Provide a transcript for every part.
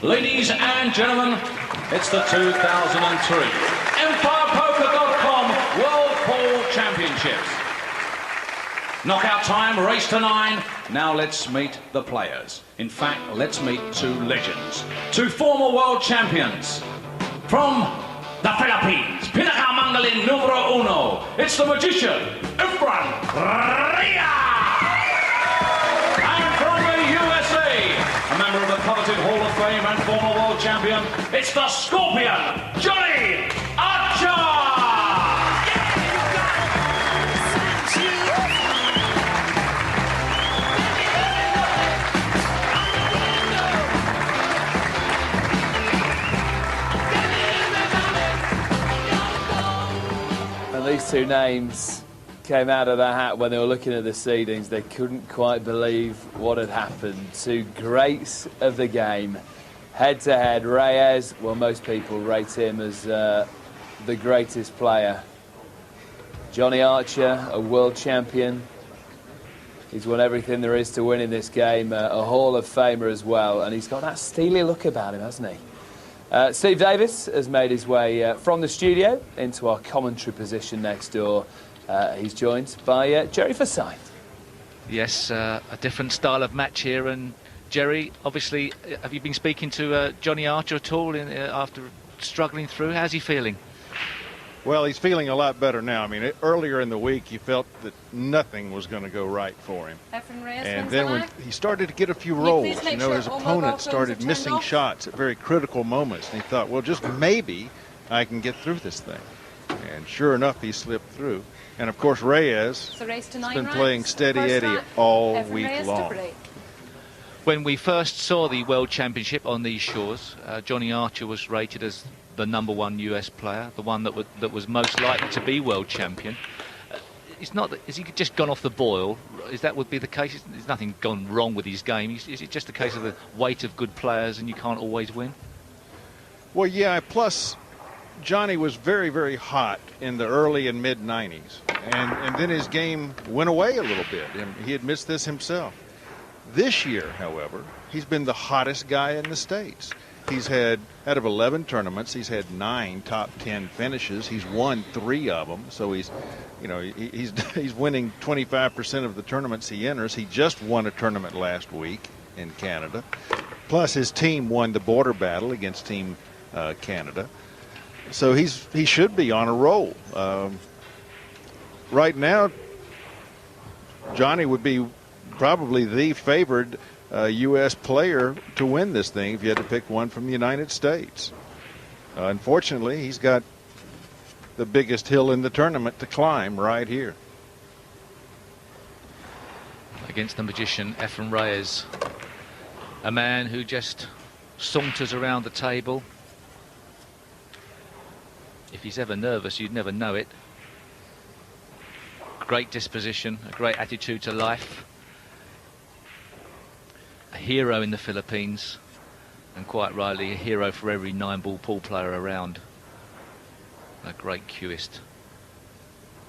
Ladies and gentlemen, it's the 2003 EmpirePoker.com World Pool Championships. Knockout time, race to 9. Now let's meet the players. In fact, let's meet two legends. Two former world champions. From the Philippines, pinakamangaling numero uno. It's the magician, Efren Reyes. And from the USA, a member of the coveted Hall of Fame and former world champion, it's the Scorpion, Johnny Archer. These two names came out of the hat when they were looking at the seedings. They couldn't quite believe what had happened. Two greats of the game. Head-to-head, Reyes, well, most people rate him as the greatest player. Johnny Archer, a world champion. He's won everything there is to win in this game. A Hall of Famer as well. And he's got that steely look about him, hasn't he? Steve Davis has made his way from the studio into our commentary position next door. He's joined by Jerry Forsyth. Yes, a different style of match here. And Jerry, obviously, have you been speaking to Johnny Archer at all after struggling through? How's he feeling? Well, he's feeling a lot better now. I mean, earlier in the week, you felt that nothing was going to go right for him. Efren Reyes, and then when he started to get a few rolls, you know, his opponent started missing shots at very critical moments. And he thought, well, just maybe I can get through this thing. And sure enough, he slipped through. And, of course, Reyes has been playing steady Eddie all week long. When we first saw the World Championship on these shores, Johnny Archer was rated as the #1 US player, the one that was most likely to be world champion. It's not that, has he just gone off the boil? Is that would be the case? There's nothing gone wrong with his game. Is it just a case of the weight of good players and you can't always win? Well, yeah, plus Johnny was very, very hot in the early and mid-90s. And then his game went away a little bit, and he admits this himself. This year, however, he's been the hottest guy in the States. He's had, out of 11 tournaments, he's had 9 top 10 finishes. He's won 3 of them, so he's, you know, he's winning 25% of the tournaments he enters. He just won a tournament last week in Canada. Plus, his team won the border battle against Team Canada. So he should be on a roll. Right now, Johnny would be probably the favored U.S. player to win this thing if you had to pick one from the United States. Unfortunately, he's got the biggest hill in the tournament to climb right here. Against the magician, Efren Reyes, a man who just saunters around the table. If he's ever nervous, you'd never know it. Great disposition, a great attitude to life. A hero in the Philippines, and quite rightly a hero for every 9-ball pool player around. A great cueist.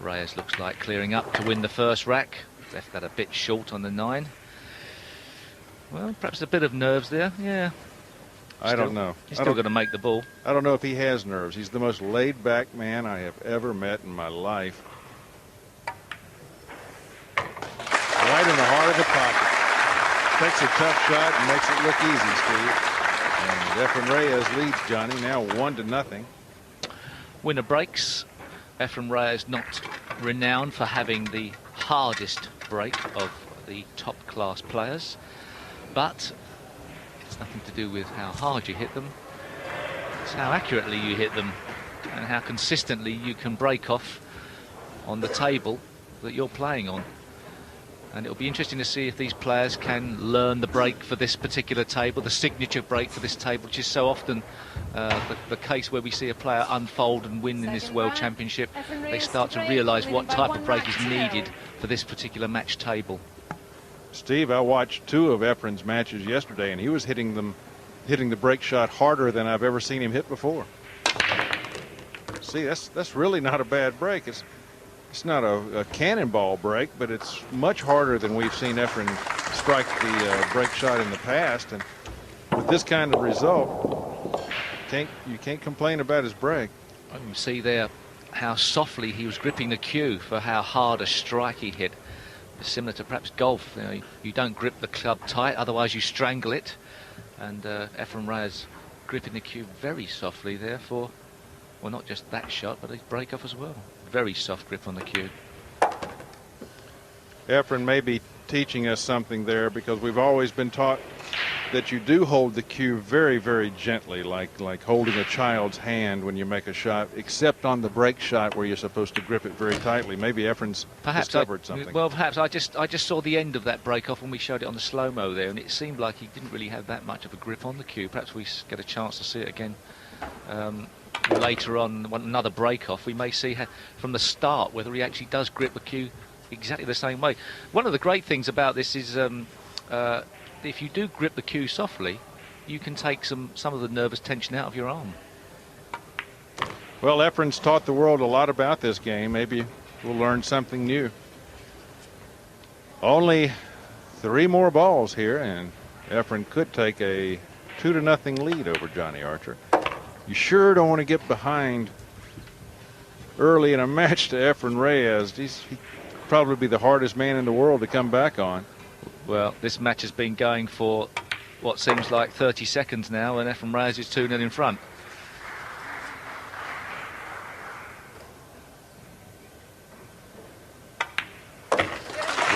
Reyes looks like clearing up to win the first rack. Left that a bit short on the 9. Well, perhaps a bit of nerves there. Yeah. I don't know. He's still going to make the ball. I don't know if he has nerves. He's the most laid-back man I have ever met in my life. Right in the heart of the pocket. Takes a tough shot and makes it look easy, Steve. And Efren Reyes leads Johnny now 1-0. Winner breaks. Efren Reyes not renowned for having the hardest break of the top-class players, but it's nothing to do with how hard you hit them. It's how accurately you hit them and how consistently you can break off on the table that you're playing on. And it'll be interesting to see if these players can learn the break for this particular table, the signature break for this table, which is so often the case where we see a player unfold and win in this World Championship. They start to realise what type of break is needed for this particular match table. Steve, I watched 2 of Efren's matches yesterday, and he was hitting the break shot harder than I've ever seen him hit before. See, that's really not a bad break. It's not a cannonball break, but it's much harder than we've seen Efren strike the break shot in the past. And with this kind of result, you can't complain about his break. You can see there how softly he was gripping the cue for how hard a strike he hit. It's similar to perhaps golf. You don't grip the club tight, otherwise you strangle it. And Efren Reyes gripping the cue very softly there for, well, not just that shot, but his break off as well. Very soft grip on the cue. Efren may be teaching us something there, because we've always been taught that you do hold the cue very, very gently, like holding a child's hand when you make a shot, except on the break shot where you're supposed to grip it very tightly. Maybe Efren's discovered something. Well, perhaps I just saw the end of that break off when we showed it on the slow-mo there, and it seemed like he didn't really have that much of a grip on the cue. Perhaps we get a chance to see it again later on, another break off. We may see from the start whether he actually does grip the cue exactly the same way. One of the great things about this is if you do grip the cue softly, you can take some of the nervous tension out of your arm. Well, Efren's taught the world a lot about this game. Maybe we'll learn something new. Only 3 more balls here, and Efren could take a 2-0 lead over Johnny Archer. You sure don't want to get behind early in a match to Efren Reyes. He'd probably be the hardest man in the world to come back on. Well, this match has been going for what seems like 30 seconds now, and Efren Reyes is 2-0 in front.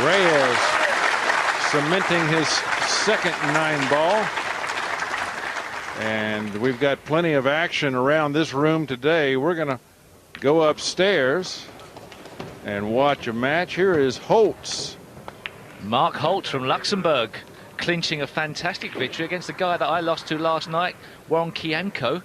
Reyes cementing his second 9-ball. And we've got plenty of action around this room today. We're going to go upstairs and watch a match. Here is Holtz. Mark Holtz from Luxembourg, clinching a fantastic victory against the guy that I lost to last night, Warren Kiamko.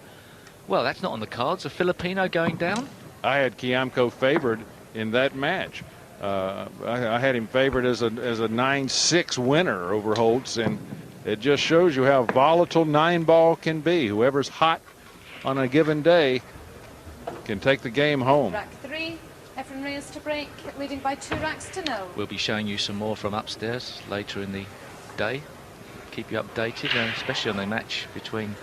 Well, that's not on the cards. A Filipino going down. I had Kiamko favored in that match. I had him favored as a 9-6 winner over Holtz, and it just shows you how volatile 9-ball can be. Whoever's hot on a given day can take the game home. Rack 3, Efren Reyes to break, leading by 2 racks to 0. We'll be showing you some more from upstairs later in the day. Keep you updated, especially on the match between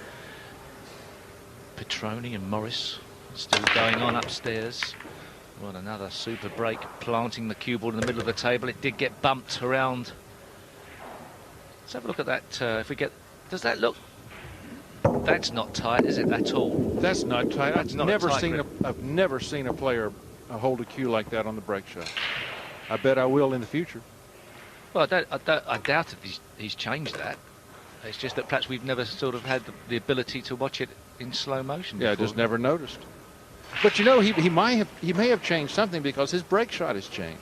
Petroni and Morris. Still going on upstairs. Well, another super break, planting the cue ball in the middle of the table. It did get bumped around. Let's have a look at that. If we get, does that look? That's not tight, is it at all? That's not tight. I've never seen a player hold a cue like that on the break shot. I bet I will in the future. Well, I doubt if he's changed that. It's just that perhaps we've never sort of had the ability to watch it in slow motion before. Yeah, I just never noticed. But you know, he may have changed something, because his break shot has changed.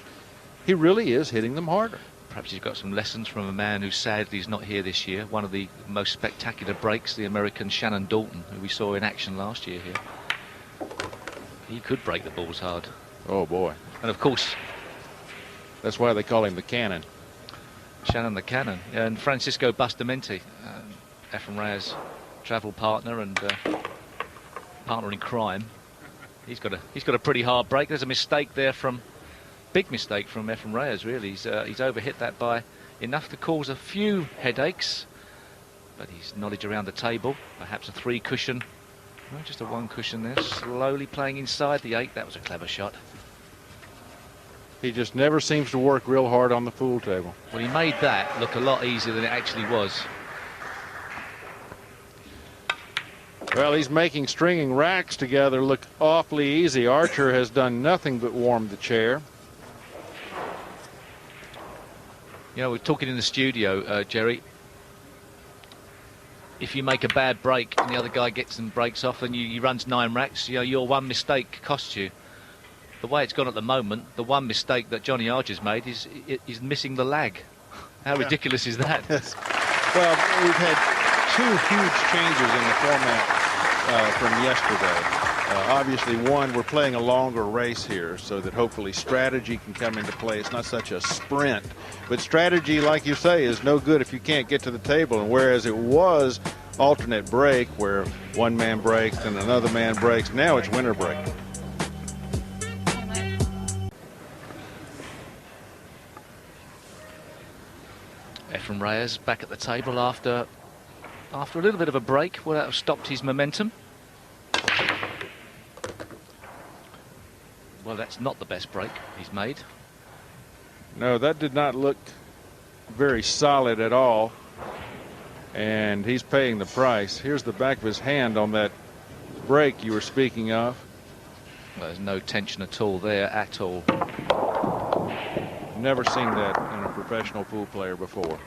He really is hitting them harder. Perhaps he's got some lessons from a man who sadly is not here this year. One of the most spectacular breaks, the American Shannon Dalton, who we saw in action last year here. He could break the balls hard. Oh, boy. And, of course, that's why they call him the Cannon. Shannon the Cannon. And Francisco Bustamante, Efren Reyes' travel partner and partner in crime. He's got a pretty hard break. There's a mistake there big mistake from Efren Reyes, really. He's overhit that by enough to cause a few headaches. But his knowledge around the table, perhaps a 3 cushion. No, just a 1 cushion there, slowly playing inside the 8. That was a clever shot. He just never seems to work real hard on the pool table. Well, he made that look a lot easier than it actually was. Well, he's making stringing racks together look awfully easy. Archer has done nothing but warm the chair. You know, we're talking in the studio, Jerry. If you make a bad break and the other guy gets some breaks off and he runs 9 racks, you know, your 1 mistake costs you. The way it's gone at the moment, the 1 mistake that Johnny Archer's made is missing the lag. How ridiculous is that? Yes. Well, we've had 2 huge changes in the format from yesterday. Obviously, one, we're playing a longer race here so that hopefully strategy can come into play. It's not such a sprint. But strategy, like you say, is no good if you can't get to the table. And whereas it was alternate break where one man breaks and another man breaks, now it's winner break. Efren Reyes back at the table after after a little bit of a break, would that have stopped his momentum? Well, that's not the best break he's made. No, that did not look very solid at all. And he's paying the price. Here's the back of his hand on that break you were speaking of. Well, there's no tension at all there, at all. Never seen that in a professional pool player before.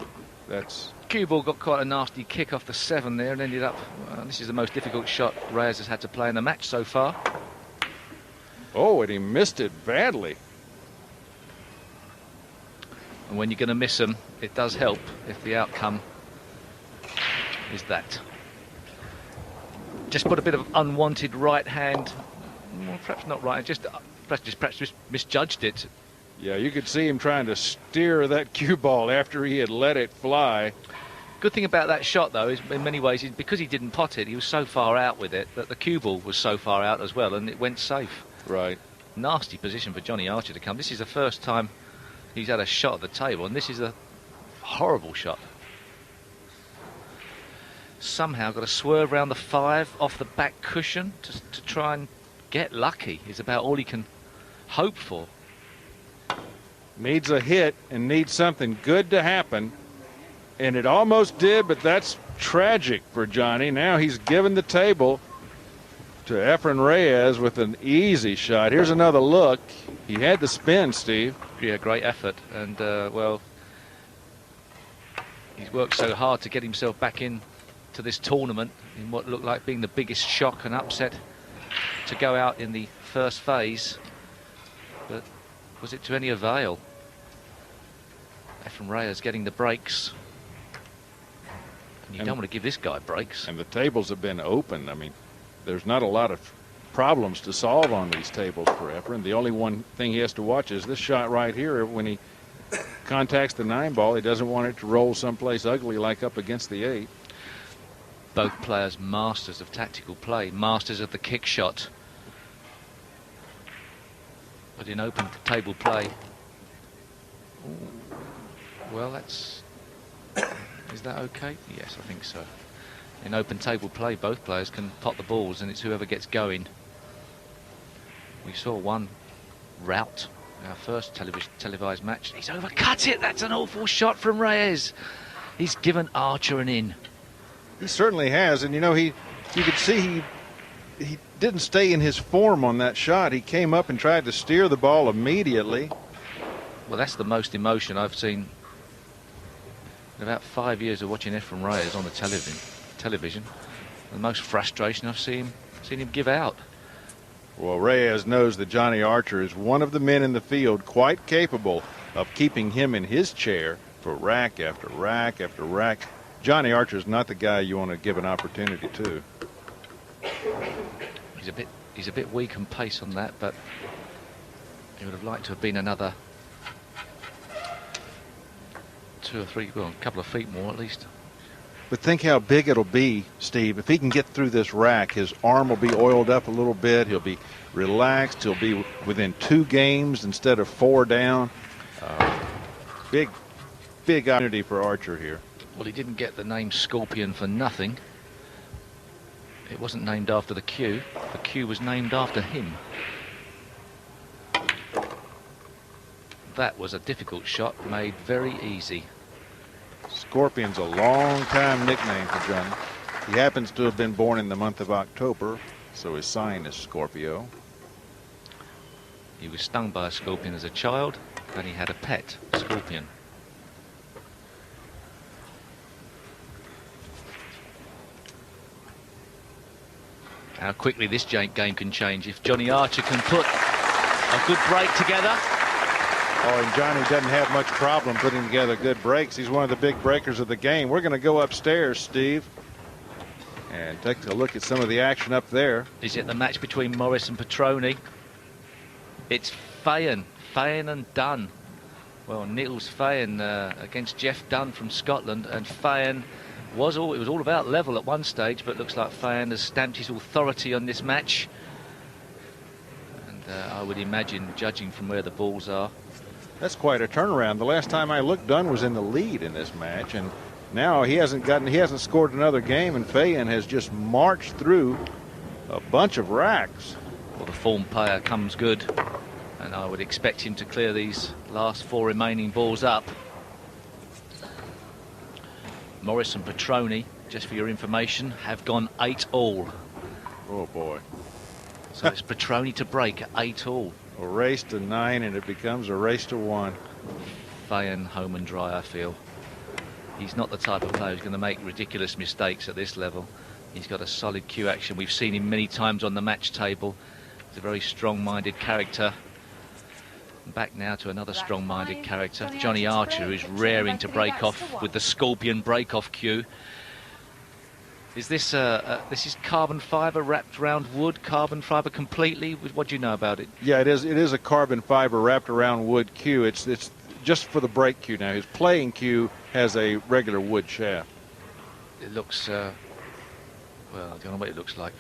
That's... Cue ball got quite a nasty kick off the 7 there and ended up... this is the most difficult shot Reyes has had to play in the match so far. Oh, and he missed it badly. And when you're going to miss them, it does help if the outcome is that. Just put a bit of unwanted right hand, well, perhaps not right, perhaps just misjudged it. Yeah, you could see him trying to steer that cue ball after he had let it fly. Good thing about that shot, though, is in many ways, because he didn't pot it, he was so far out with it that the cue ball was so far out as well, and it went safe. Right. Nasty position for Johnny Archer to come. This is the first time he's had a shot at the table, and this is a horrible shot. Somehow got to swerve around the 5 off the back cushion to try and get lucky is about all he can hope for. Needs a hit and needs something good to happen. And it almost did, but that's tragic for Johnny. Now he's given the table to Efren Reyes with an easy shot. Here's another look. He had the spin, Steve. Yeah, great effort. And, well, he's worked so hard to get himself back in to this tournament in what looked like being the biggest shock and upset to go out in the first phase. But was it to any avail? Efren Reyes getting the breaks. And you don't want to give this guy breaks. And the tables have been open. I mean, there's not a lot of problems to solve on these tables for Efren. The only one thing he has to watch is this shot right here. When he contacts the 9 ball, he doesn't want it to roll someplace ugly like up against the 8. Both players masters of tactical play, masters of the kick shot. But in open table play, well, that's... Is that okay? Yes, I think so. In open table play, both players can pot the balls, and it's whoever gets going. We saw one rout in our first televised match. He's overcut it. That's an awful shot from Reyes. He's given Archer an in. He certainly has, and you know, you could see he didn't stay in his form on that shot. He came up and tried to steer the ball immediately. Well, that's the most emotion I've seen in about 5 years of watching Efren Reyes on the television. The most frustration I've seen him give out. Well, Reyes knows that Johnny Archer is one of the men in the field quite capable of keeping him in his chair for rack after rack after rack. Johnny Archer is not the guy you want to give an opportunity to. He's a bit weak on pace on that, but he would have liked to have been another 2 or 3, well, a couple of feet more at least. But think how big it'll be, Steve. If he can get through this rack, his arm will be oiled up a little bit. He'll be relaxed. He'll be within 2 games instead of 4 down. Big opportunity for Archer here. Well, he didn't get the name Scorpion for nothing. It wasn't named after the cue. The cue was named after him. That was a difficult shot, made very easy. Scorpion's a long-time nickname for Johnny. He happens to have been born in the month of October, so his sign is Scorpio. He was stung by a scorpion as a child, and he had a pet scorpion. How quickly this game can change if Johnny Archer can put a good break together. Oh, and Johnny doesn't have much problem putting together good breaks. He's one of the big breakers of the game. We're going to go upstairs, Steve, and take a look at some of the action up there. Is it the match between Morris and Petroni? It's Fayen and Dunn. Well, Niels Fayen against Jeff Dunn from Scotland, and Fayen it was all about level at one stage, but looks like Fayen has stamped his authority on this match. And I would imagine, judging from where the balls are, that's quite a turnaround. The last time I looked, Dunn was in the lead in this match, and Now he hasn't scored another game, and Fayan has just marched through a bunch of racks. Well, the form player comes good, and I would expect him to clear these last 4 remaining balls up. Morris and Petroni, just for your information, have gone 8-all. Oh boy. So it's Petroni to break at 8-all. A race to 9, and it becomes a race to 1. Fayan home and dry, I feel. He's not the type of player who's going to make ridiculous mistakes at this level. He's got a solid cue action. We've seen him many times on the match table. He's a very strong-minded character. Back now to another strong-minded character, Johnny Archer, who's raring to break off with the Scorpion break-off cue. Is this this is carbon fibre wrapped around wood, carbon fibre completely? What do you know about it? Yeah, it is. It is a carbon fiber wrapped around wood cue. It's just for the break cue now. His playing cue has a regular wood shaft. It looks, well, I don't know what it looks like.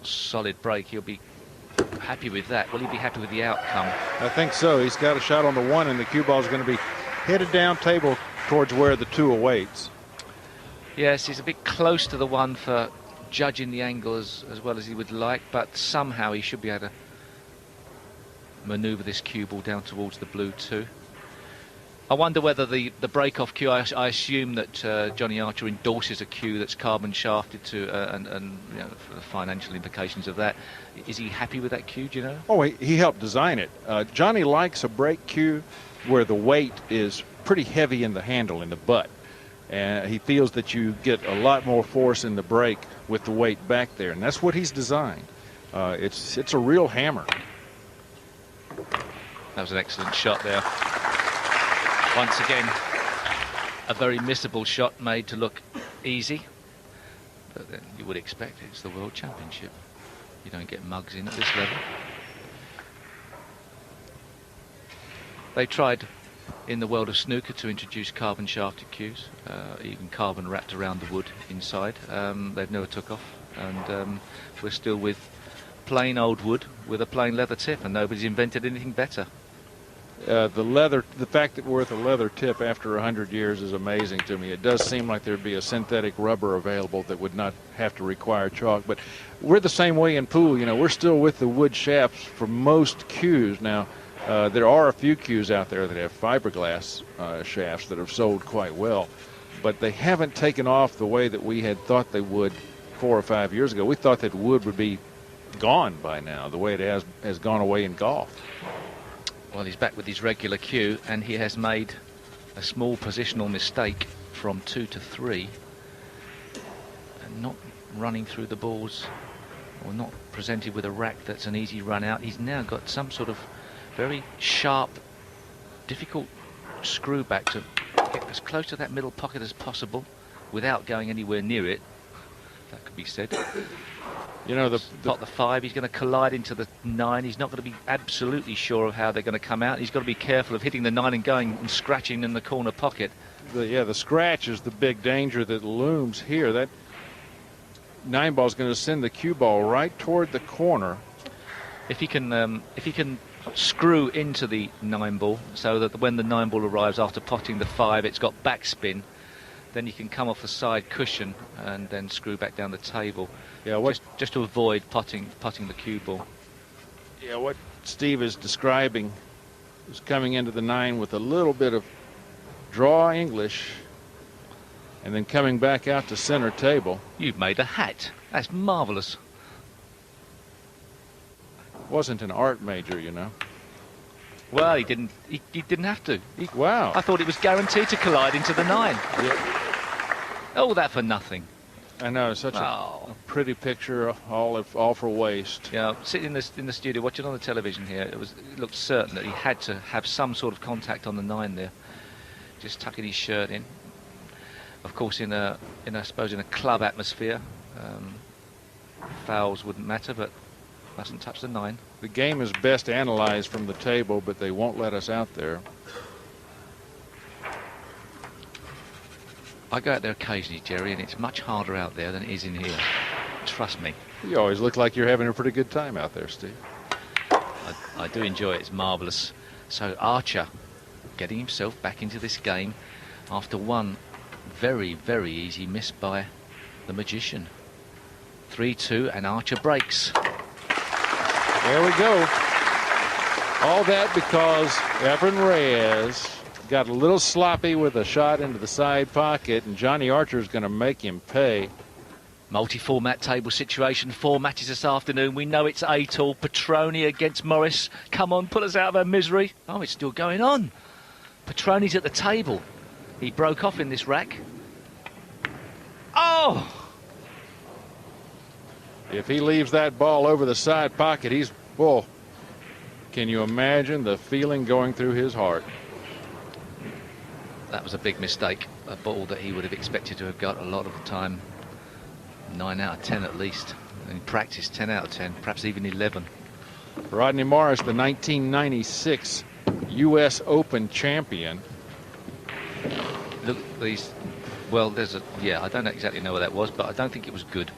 Solid break. He'll be happy with that. Will he be happy with the outcome? I think so. He's got a shot on the 1, and the cue ball is going to be headed down table towards where the 2 awaits. Yes, he's a bit close to the 1 for judging the angle as well as he would like, but somehow he should be able to manoeuvre this cue ball down towards the blue 2. I wonder whether the break-off cue, I assume that Johnny Archer endorses a cue that's carbon shafted to, and you know, the financial implications of that. Is he happy with that cue, do you know? Oh, he helped design it. Johnny likes a break cue where the weight is pretty heavy in the handle, in the butt. And he feels that you get a lot more force in the break with the weight back there. And that's what he's designed. It's a real hammer. That was an excellent shot there. Once again, a very missable shot made to look easy. But then you would expect it's the World Championship. You don't get mugs in at this level. They tried in the world of snooker to introduce carbon shafted cues, even carbon wrapped around the wood inside. They've never took off, and we're still with plain old wood with a plain leather tip, and nobody's invented anything better. The fact that we're with a leather tip after 100 years is amazing to me. It does seem like there'd be a synthetic rubber available that would not have to require chalk. But we're the same way in pool. You know, we're still with the wood shafts for most cues. Now, there are a few cues out there that have fiberglass shafts that have sold quite well, but they haven't taken off the way that we had thought they would 4 or 5 years ago. We thought that wood would be gone by now, the way it has gone away in golf. Well, he's back with his regular cue, and he has made a small positional mistake from 2 to 3, and not running through the balls, or not presented with a rack that's an easy run out. He's now got some sort of very sharp, difficult screw back to get as close to that middle pocket as possible without going anywhere near it. That could be said. You know, Pot the 5, he's going to collide into the 9. He's not going to be absolutely sure of how they're going to come out. He's got to be careful of hitting the 9 and going and scratching in the corner pocket. The scratch is the big danger that looms here. That 9 ball is going to send the cue ball right toward the corner. If he can screw into the 9 ball so that when the 9 ball arrives after potting the 5, it's got backspin, then you can come off the side cushion and then screw back down the table. Yeah, just to avoid potting the cue ball. Yeah, what Steve is describing is coming into the 9 with a little bit of draw English and then coming back out to center table. You've made a hat. That's marvelous. Wasn't an art major, you know. Well, he didn't have to. Wow. I thought it was guaranteed to collide into the 9. Yeah. Oh, that for nothing. I know, such a pretty picture, all for waste. Yeah, sitting in the studio watching on the television here, it looked certain that he had to have some sort of contact on the 9 there, just tucking his shirt in. Of course, in a club atmosphere, fouls wouldn't matter, but mustn't touch the 9. The game is best analyzed from the table, but they won't let us out there. I go out there occasionally, Jerry, and it's much harder out there than it is in here. Trust me. You always look like you're having a pretty good time out there, Steve. I do enjoy it. It's marvellous. So Archer getting himself back into this game after one very, very easy miss by the magician. 3-2, and Archer breaks. There we go. All that because Efren Reyes got a little sloppy with a shot into the side pocket, and Johnny Archer is going to make him pay. Multi-format table situation, 4 matches this afternoon. We know it's 8-all. Petroni against Morris. Come on, put us out of our misery. Oh, it's still going on. Petroni's at the table. He broke off in this rack. Oh! If he leaves that ball over the side pocket, he's full. Can you imagine the feeling going through his heart? That was a big mistake. A ball that he would have expected to have got a lot of the time. 9 out of 10 at least. In practice, 10 out of 10, perhaps even 11. Rodney Morris, the 1996 U.S. Open champion. Look, these. Well, there's a. Yeah, I don't exactly know what that was, but I don't think it was good.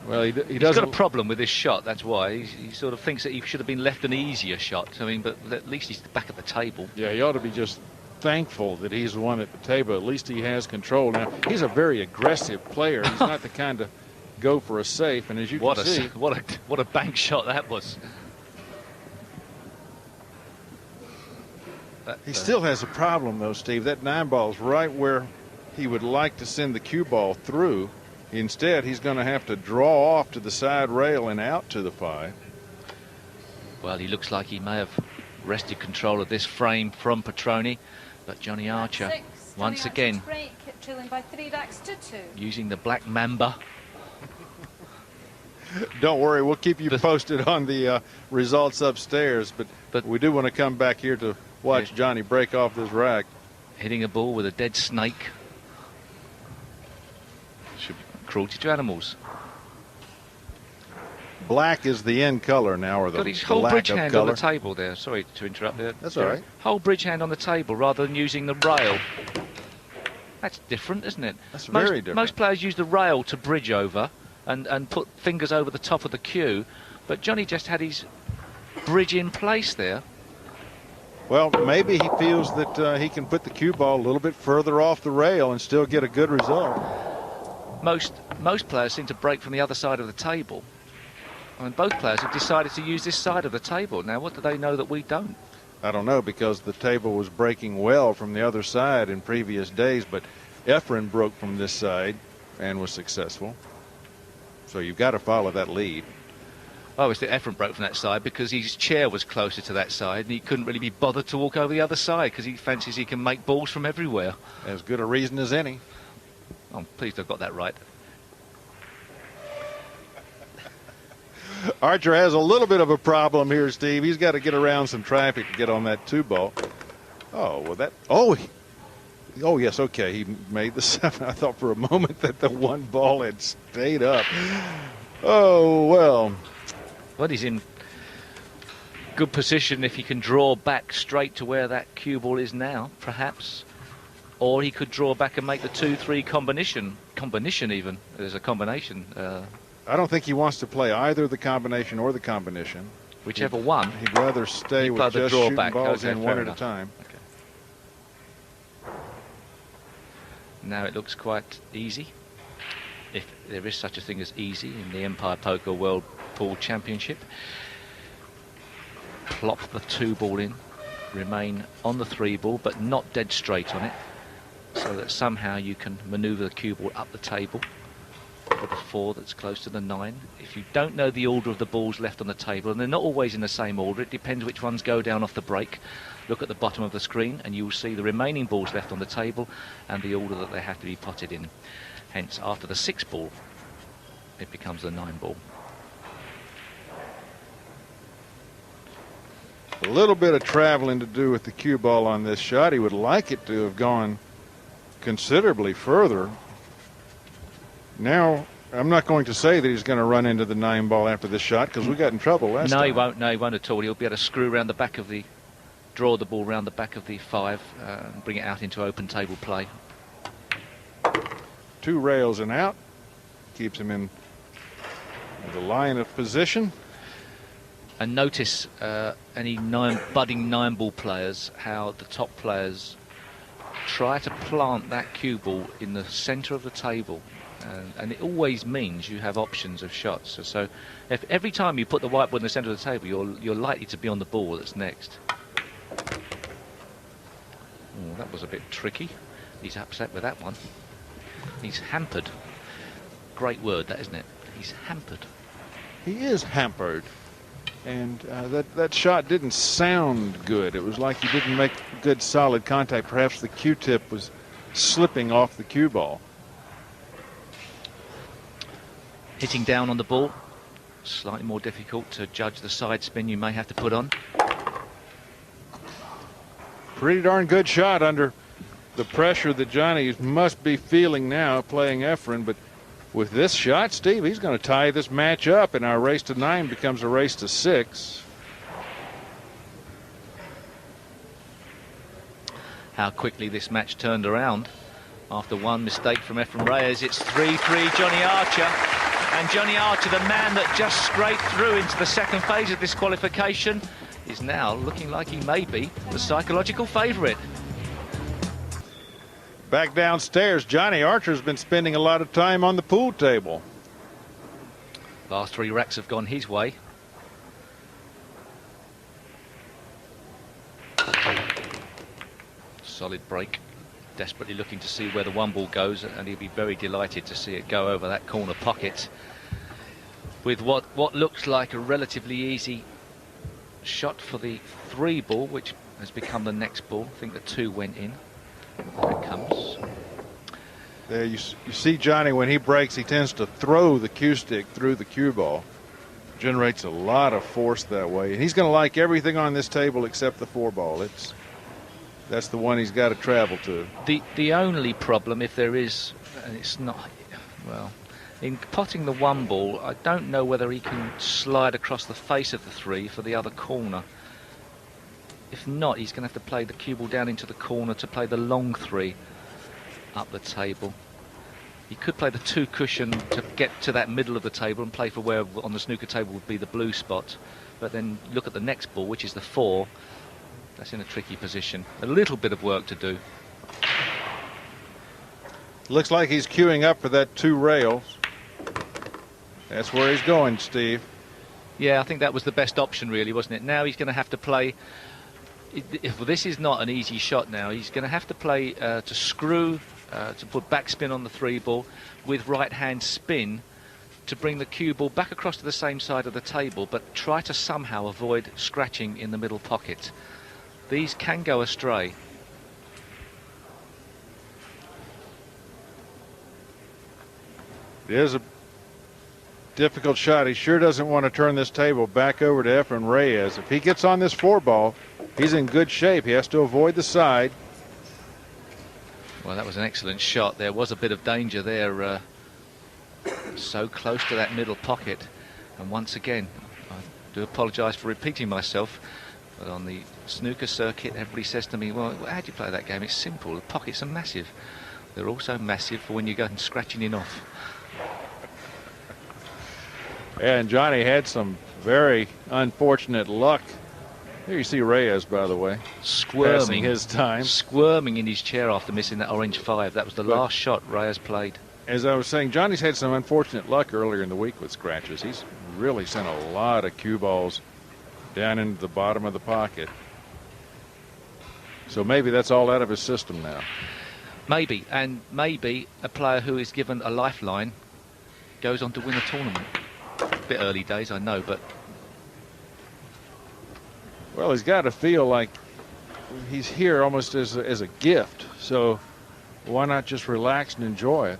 Well, he He's doesn't. got a problem with this shot. That's why he sort of thinks that he should have been left an easier shot. I mean, but at least he's back at the table. Yeah, he ought to be just thankful that he's the one at the table. At least he has control. Now, he's a very aggressive player. He's not the kind to go for a safe. And as you can see, what a bank shot that was. he still has a problem, though, Steve. That 9 ball is right where he would like to send the cue ball through. Instead, he's going to have to draw off to the side rail and out to the 5. Well, he looks like he may have wrested control of this frame from Petroni, but Johnny Archer, once again, break, trailing by 3 racks to 2. using the black mamba. Don't worry, we'll keep you posted on the results upstairs, but we do want to come back here to watch Johnny break off this rack. Hitting a ball with a dead snake. Cruelty to animals. Black is the in color now, or the Got his whole lack bridge of hand color. on the table there. Sorry to interrupt there. That's all right. Whole bridge hand on the table rather than using the rail. That's different, isn't it? That's very different. Most players use the rail to bridge over and put fingers over the top of the cue, but Johnny just had his bridge in place there. Well, maybe he feels that he can put the cue ball a little bit further off the rail and still get a good result. Most players seem to break from the other side of the table. I mean, both players have decided to use this side of the table. Now, what do they know that we don't? I don't know, because the table was breaking well from the other side in previous days, but Efren broke from this side and was successful. So you've got to follow that lead. Obviously, Efren broke from that side because his chair was closer to that side and he couldn't really be bothered to walk over the other side because he fancies he can make balls from everywhere. As good a reason as any. I'm pleased I've got that right. Archer has a little bit of a problem here, Steve. He's got to get around some traffic to get on that 2 ball. Oh, well, that. Oh, yes, okay. He made the 7. I thought for a moment that the 1 ball had stayed up. Oh, well. Well, he's in good position if he can draw back straight to where that cue ball is now, perhaps. Or he could draw back and make the 2-3 combination even. There's a combination. I don't think he wants to play either the combination or the combination. Whichever one. He'd rather stay with just draw shooting back. balls Okay, in one at enough. a time. Okay. Now it looks quite easy, if there is such a thing as easy in the Empire Poker World Pool Championship. Plop the 2 ball in, remain on the 3 ball, but not dead straight on it, so that somehow you can manoeuvre the cue ball up the table for the 4 that's close to the 9. If you don't know the order of the balls left on the table, and they're not always in the same order, it depends which ones go down off the break. Look at the bottom of the screen and you will see the remaining balls left on the table and the order that they have to be potted in. Hence, after the 6 ball, it becomes the 9 ball. A little bit of traveling to do with the cue ball on this shot. He would like it to have gone considerably further. Now, I'm not going to say that he's going to run into the 9 ball after this shot because we got in trouble last time. No, he won't. No, he won't at all. He'll be able to screw around the back of the, draw the ball around the back of the 5 and bring it out into open table play. 2 rails and out. Keeps him in the line of position. And notice any budding 9-ball players, how the top players try to plant that cue ball in the centre of the table. And it always means you have options of shots. So if every time you put the white ball in the centre of the table, you're likely to be on the ball that's next. Oh, that was a bit tricky. He's upset with that one. He's hampered. Great word, that, isn't it? He's hampered. He is hampered. And that shot didn't sound good. It was like he didn't make good solid contact. Perhaps the Q-tip was slipping off the cue ball. Hitting down on the ball, slightly more difficult to judge the side spin you may have to put on. Pretty darn good shot under the pressure that Johnny must be feeling now playing Efren. But with this shot, Steve, he's going to tie this match up, and our race to 9 becomes a race to 6. How quickly this match turned around. After one mistake from Efren Reyes, it's 3-3 Johnny Archer. And Johnny Archer, the man that just scraped through into the second phase of this qualification, is now looking like he may be the psychological favourite. Back downstairs, Johnny Archer's been spending a lot of time on the pool table. Last 3 racks have gone his way. Solid break. Desperately looking to see where the 1-ball goes, and he'll be very delighted to see it go over that corner pocket with what looks like a relatively easy shot for the 3-ball, which has become the next ball. I think the 2 went in. There it comes. There you see Johnny, when he breaks, he tends to throw the cue stick through the cue ball. Generates a lot of force that way, and he's going to like everything on this table except the 4-ball. That's the one he's got to travel to. The only problem, if there is, and it's not, well, in potting the 1-ball, I don't know whether he can slide across the face of the 3 for the other corner. If not, he's going to have to play the cue ball down into the corner to play the long 3 up the table. He could play the 2 cushion to get to that middle of the table and play for where on the snooker table would be the blue spot. But then look at the next ball, which is the 4. That's in a tricky position. A little bit of work to do. Looks like he's queuing up for that 2 rails. That's where he's going, Steve. Yeah, I think that was the best option, really, wasn't it? Now he's going to have to play. Well, this is not an easy shot now. He's going to have to play to screw, to put backspin on the 3-ball with right-hand spin to bring the cue ball back across to the same side of the table, but try to somehow avoid scratching in the middle pocket. These can go astray. It is a difficult shot. He sure doesn't want to turn this table back over to Efren Reyes. If he gets on this 4-ball, he's in good shape. He has to avoid the side. Well, that was an excellent shot. There was a bit of danger there. So close to that middle pocket. And once again, I do apologise for repeating myself, but on the snooker circuit, everybody says to me, well, how do you play that game? It's simple. The pockets are massive. They're also massive for when you go and scratching in off. And Johnny had some very unfortunate luck. Here you see Reyes, by the way, squirming his time, squirming in his chair after missing that orange 5. That was the last shot Reyes played. As I was saying, Johnny's had some unfortunate luck earlier in the week with scratches. He's really sent a lot of cue balls down into the bottom of the pocket. So maybe that's all out of his system now. Maybe, and maybe a player who is given a lifeline goes on to win a tournament. A bit early days, I know, but... Well, he's got to feel like he's here almost as a gift. So why not just relax and enjoy it?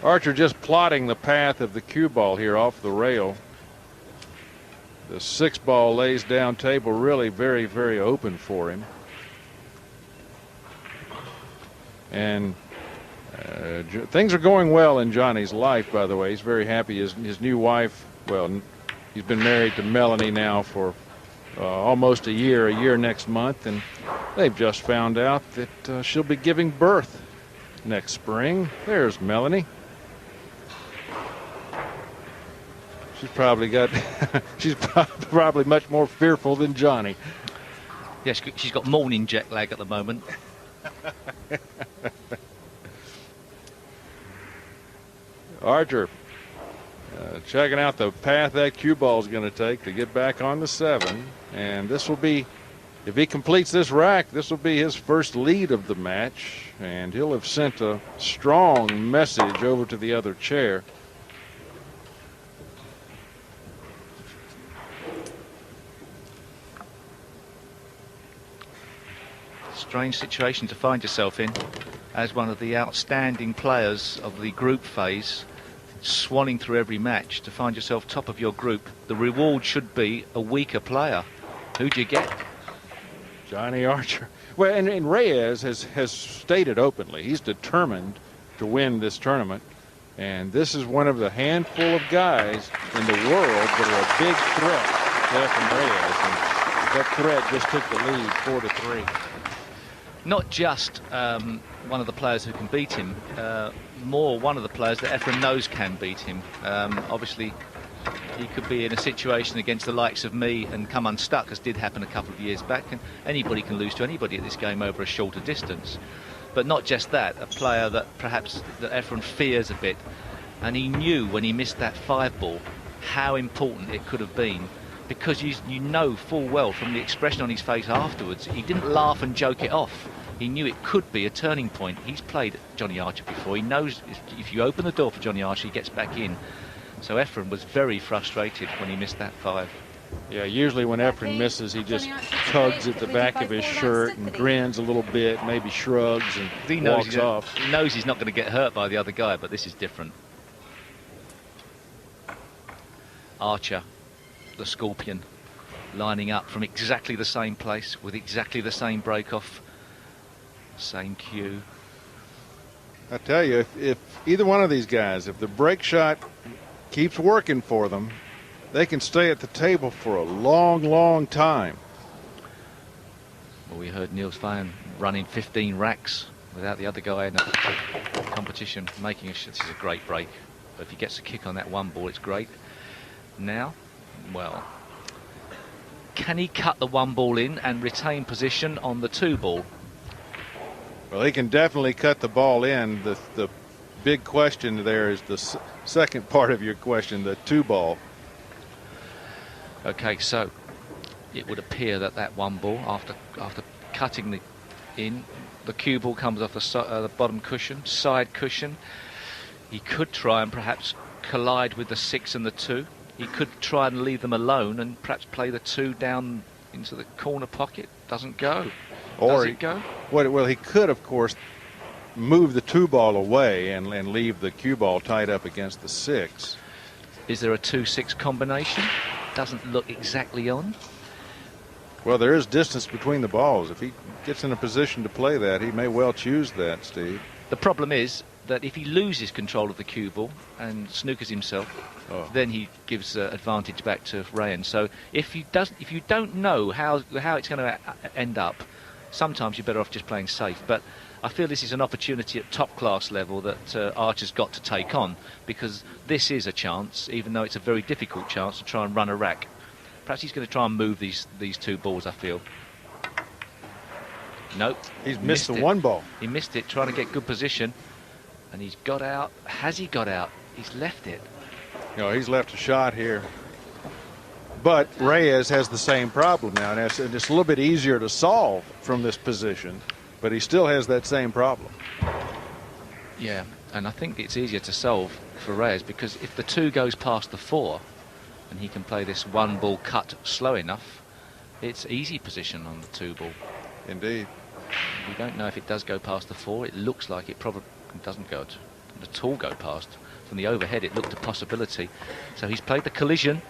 Archer just plotting the path of the cue ball here off the rail. The 6-ball lays down table really very, very open for him. And things are going well in Johnny's life, by the way. He's very happy. His new wife, well, he's been married to Melanie now for almost a year next month, and they've just found out that she'll be giving birth next spring. There's Melanie. She's probably got, she's probably much more fearful than Johnny. Yes, she's got morning jet lag at the moment. Archer checking out the path that cue ball is going to take to get back on the 7. And this will be, if he completes this rack, this will be his first lead of the match. And he'll have sent a strong message over to the other chair. Strange situation to find yourself in as one of the outstanding players of the group phase, swanning through every match. To find yourself top of your group, the reward should be a weaker player. Who do you get? Johnny Archer. Well, and Reyes has stated openly he's determined to win this tournament, and this is one of the handful of guys in the world that are a big threat to Efren Reyes, and that threat just took the lead 4-3. Not just one of the players who can beat him, more one of the players that Efren knows can beat him. Obviously, he could be in a situation against the likes of me and come unstuck, as did happen a couple of years back, and anybody can lose to anybody at this game over a shorter distance. But not just that, a player that perhaps that Efren fears a bit, and he knew when he missed that 5 ball how important it could have been, because you know full well from the expression on his face afterwards, he didn't laugh and joke it off. He knew it could be a turning point. He's played Johnny Archer before. He knows if you open the door for Johnny Archer, he gets back in. So Efren was very frustrated when he missed that 5. Yeah, usually when Efren misses, he just tugs at the back of his shirt and grins a little bit, maybe shrugs and walks off. He knows he's not going to get hurt by the other guy, but this is different. Archer, the Scorpion, lining up from exactly the same place with exactly the same break-off, same cue. I tell you, if either one of these guys, if the break shot keeps working for them, they can stay at the table for a long, long time. Well, we heard Niels Van running 15 racks without the other guy in the competition making a shot. This is a great break. But if he gets a kick on that 1 ball, it's great. Now, well, can he cut the 1 ball in and retain position on the 2 ball? Well, he can definitely cut the ball in. The big question there is the second part of your question, the 2 ball. Okay, so it would appear that that 1 ball, after cutting the cue ball comes off the bottom cushion, side cushion. He could try and perhaps collide with the 6 and the 2. He could try and leave them alone and perhaps play the 2 down into the corner pocket. Doesn't go. Does it go? Well, he could, of course, move the 2 ball away and leave the cue ball tied up against the 6. Is there a 2-6 combination? Doesn't look exactly on. Well, there is distance between the balls. If he gets in a position to play that, he may well choose that, Steve. The problem is that if he loses control of the cue ball and snookers himself, then he gives advantage back to Ryan. So if you don't know how it's going to end up, sometimes you're better off just playing safe. But I feel this is an opportunity at top class level that Archer's got to take on, because this is a chance, even though it's a very difficult chance, to try and run a rack. Perhaps he's going to try and move these 2 balls, I feel. Nope. He's missed the 1 ball. He missed it, trying to get good position. And he's got out. Has he got out? He's left it. No, he's left a shot here. But Reyes has the same problem now, and it's a little bit easier to solve from this position, but he still has that same problem. Yeah, and I think it's easier to solve for Reyes, because if the 2 goes past the 4 and he can play this 1 ball cut slow enough, it's easy position on the 2 ball. Indeed. We don't know if it does go past the 4. It looks like it probably doesn't go at all go past. From the overhead, it looked a possibility. So he's played the collision.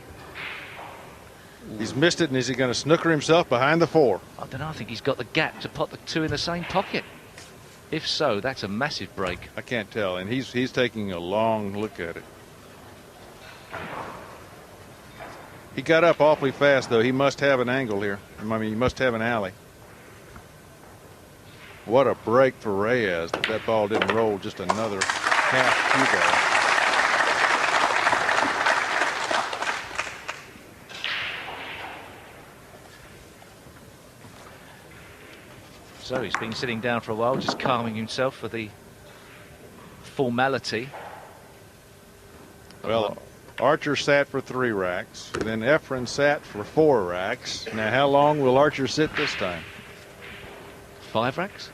He's missed it, and is he going to snooker himself behind the 4? I don't know. I think he's got the gap to put the 2 in the same pocket. If so, that's a massive break. I can't tell, and he's taking a long look at it. He got up awfully fast, though. He must have an angle here. I mean, he must have an alley. What a break for Reyes. That ball didn't roll, just another half cue ball. So he's been sitting down for a while, just calming himself for the formality. Well, Archer sat for 3 racks. Then Efren sat for 4 racks. Now, how long will Archer sit this time? 5 racks?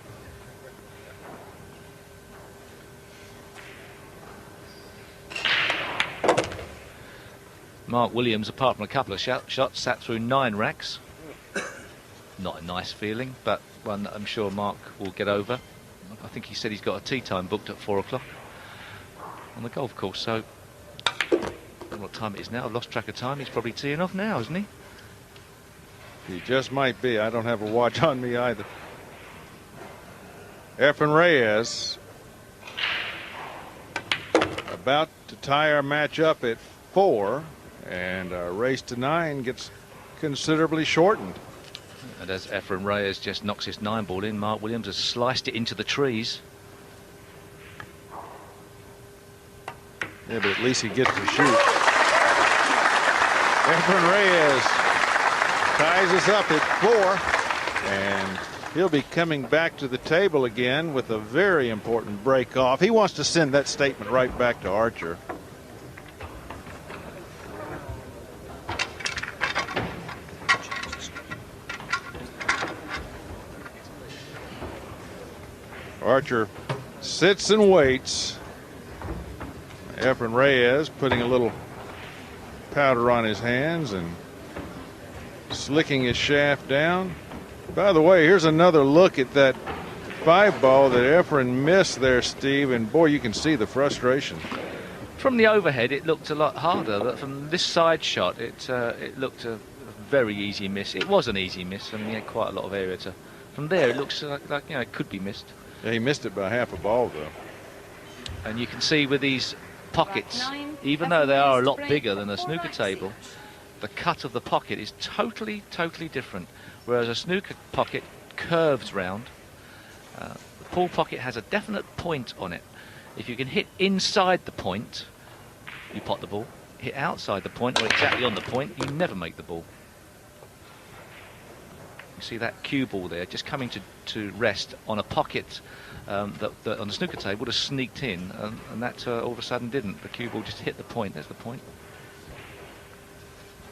Mark Williams, apart from a couple of shots, sat through 9 racks. Not a nice feeling, but one that I'm sure Mark will get over. I think he said he's got a tea time booked at 4 o'clock on the golf course. So, I don't know what time it is now. I've lost track of time. He's probably teeing off now, isn't he? He just might be. I don't have a watch on me either. Efren Reyes about to tie our match up at 4, and our race to 9 gets considerably shortened. And as Efren Reyes just knocks his 9 ball in, Mark Williams has sliced it into the trees. Yeah, but at least he gets to shoot. Efren Reyes ties us up at 4, and he'll be coming back to the table again with a very important break off. He wants to send that statement right back to Archer. Archer sits and waits. Efren Reyes putting a little powder on his hands and slicking his shaft down. By the way, here's another look at that 5 ball that Efren missed there, Steve, and boy, you can see the frustration. From the overhead, it looked a lot harder, but from this side shot, it looked a very easy miss. It was an easy miss, and he had quite a lot of area to. From there, it looks like you know, it could be missed. Yeah, he missed it by half a ball, though. And you can see with these pockets, even though they are a lot bigger than a snooker table, the cut of the pocket is totally different. Whereas a snooker pocket curves round, the pool pocket has a definite point on it. If you can hit inside the point, you pot the ball. Hit outside the point or exactly on the point, you never make the ball. You see that cue ball there just coming to rest on a pocket that on the snooker table would have sneaked in, and that all of a sudden didn't. The cue ball just hit the point. There's the point.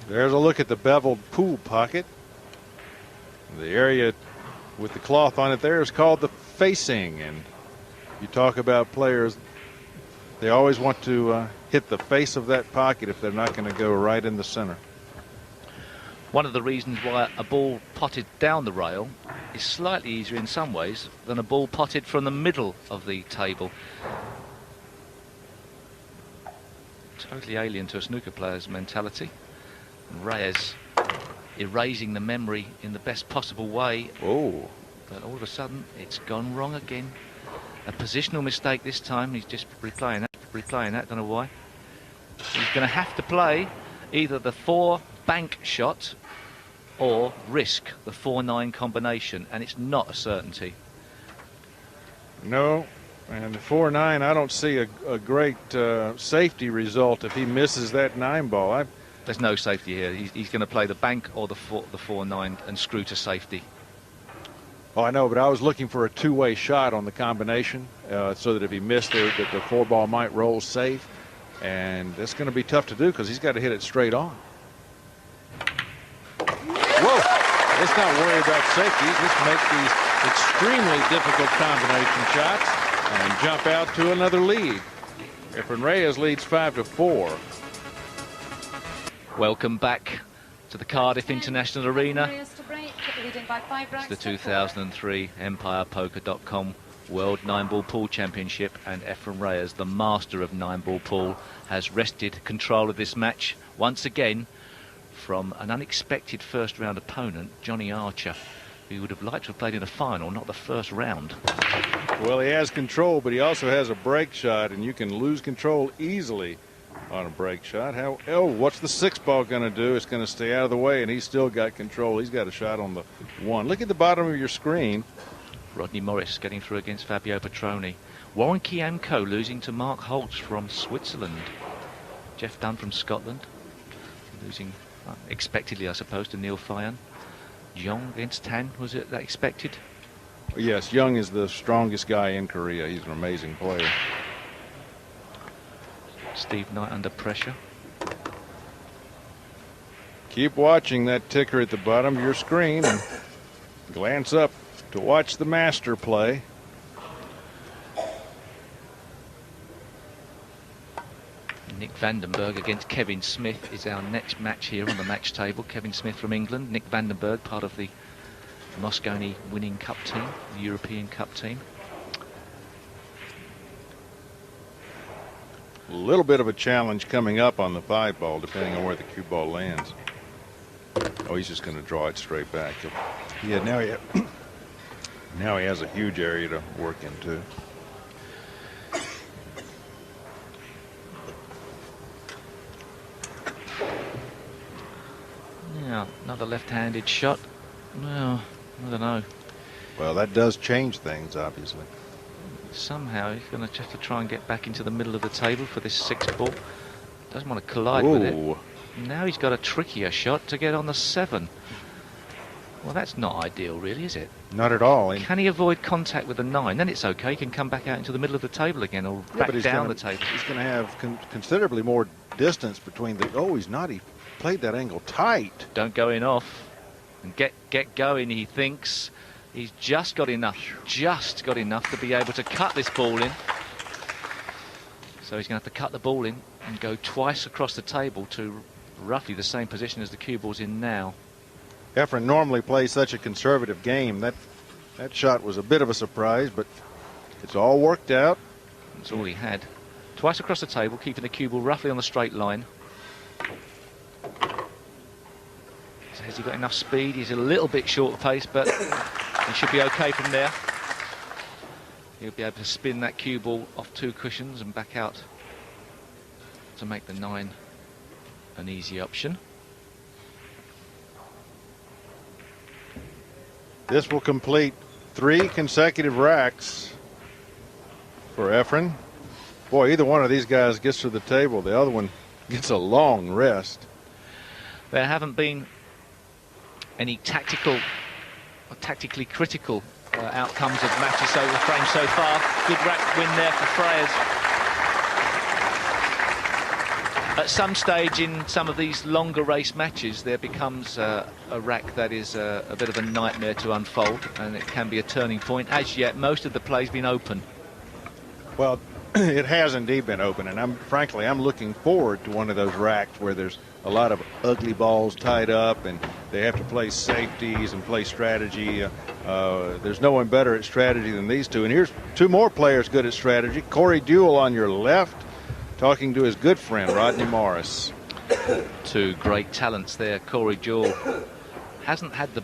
There's a look at the beveled pool pocket. The area with the cloth on it there is called the facing, and you talk about players, they always want to hit the face of that pocket if they're not going to go right in the center. One of the reasons why a ball potted down the rail is slightly easier in some ways than a ball potted from the middle of the table. Totally alien to a snooker player's mentality. And Reyes erasing the memory in the best possible way. Oh. But all of a sudden, it's gone wrong again. A positional mistake this time. He's just replaying that, don't know why. He's going to have to play either the 4 bank shot or risk the 4-9 combination, and it's not a certainty. No, and the 4-9, I don't see a great safety result if he misses that 9 ball. There's no safety here. He's going to play the bank or the 4-9 and screw to safety. Oh, I know, but I was looking for a 2-way shot on the combination so that if he missed it, that the 4 ball might roll safe, and that's going to be tough to do because he's got to hit it straight on. Whoa! Let's not worry about safety. Let's make these extremely difficult combination shots and jump out to another lead. Efren Reyes leads 5-4. Welcome back to the Cardiff International Arena. It's the 2003 EmpirePoker.com World 9-Ball Pool Championship, and Efren Reyes, the master of 9-ball pool, has wrested control of this match once again from an unexpected first-round opponent, Johnny Archer, who would have liked to have played in a final, not the first round. Well, he has control, but he also has a break shot, and you can lose control easily on a break shot. What's the 6 ball going to do? It's going to stay out of the way, and he's still got control. He's got a shot on the 1. Look at the bottom of your screen. Rodney Morris getting through against Fabio Petroni. Warren Kiamko losing to Mark Holtz from Switzerland. Jeff Dunn from Scotland losing expectedly, I suppose, to Neil Fyon. Jong against Tan, was it that expected? Yes, Young is the strongest guy in Korea. He's an amazing player. Steve Knight under pressure. Keep watching that ticker at the bottom of your screen and glance up to watch the master play. Nick Vandenberg against Kevin Smith is our next match here on the match table. Kevin Smith from England, Nick Vandenberg, part of the Mosconi winning cup team, the European Cup team. A little bit of a challenge coming up on the 5-ball, depending on where the cue ball lands. Oh, he's just going to draw it straight back. Yeah, now he has a huge area to work into. Yeah, another left-handed shot. Well, I don't know. Well, that does change things, obviously. Somehow he's going to have to try and get back into the middle of the table for this 6th ball. Doesn't want to collide with it. Now he's got a trickier shot to get on the 7. Well, that's not ideal, really, is it? Not at all. Can he avoid contact with the 9? Then it's okay. He can come back out into the middle of the table again, or back down the table. He's going to have considerably more distance between the... Oh, he's not. He played that angle tight. Don't go in off. And get going, he thinks. He's just got enough to be able to cut this ball in. So he's going to have to cut the ball in and go twice across the table to roughly the same position as the cue ball's in now. Efren normally plays such a conservative game. That shot was a bit of a surprise, but it's all worked out. That's all he had. Twice across the table, keeping the cue ball roughly on the straight line. So has he got enough speed? He's a little bit short of pace, but he should be okay from there. He'll be able to spin that cue ball off 2 cushions and back out to make the 9 an easy option. This will complete 3 consecutive racks for Efren. Boy, either one of these guys gets to the table, the other one gets a long rest. There haven't been any tactically critical outcomes of matches over the frame so far. Good rack win there for Freyers. At some stage in some of these longer race matches, there becomes a rack that is a bit of a nightmare to unfold, and it can be a turning point. As yet, most of the play's been open. Well, it has indeed been open, and frankly, I'm looking forward to one of those racks where there's a lot of ugly balls tied up, and they have to play safeties and play strategy. There's no one better at strategy than these two. And here's 2 more players good at strategy. Corey Deuel on your left, talking to his good friend, Rodney Morris. 2 great talents there. Corey Deuel hasn't had the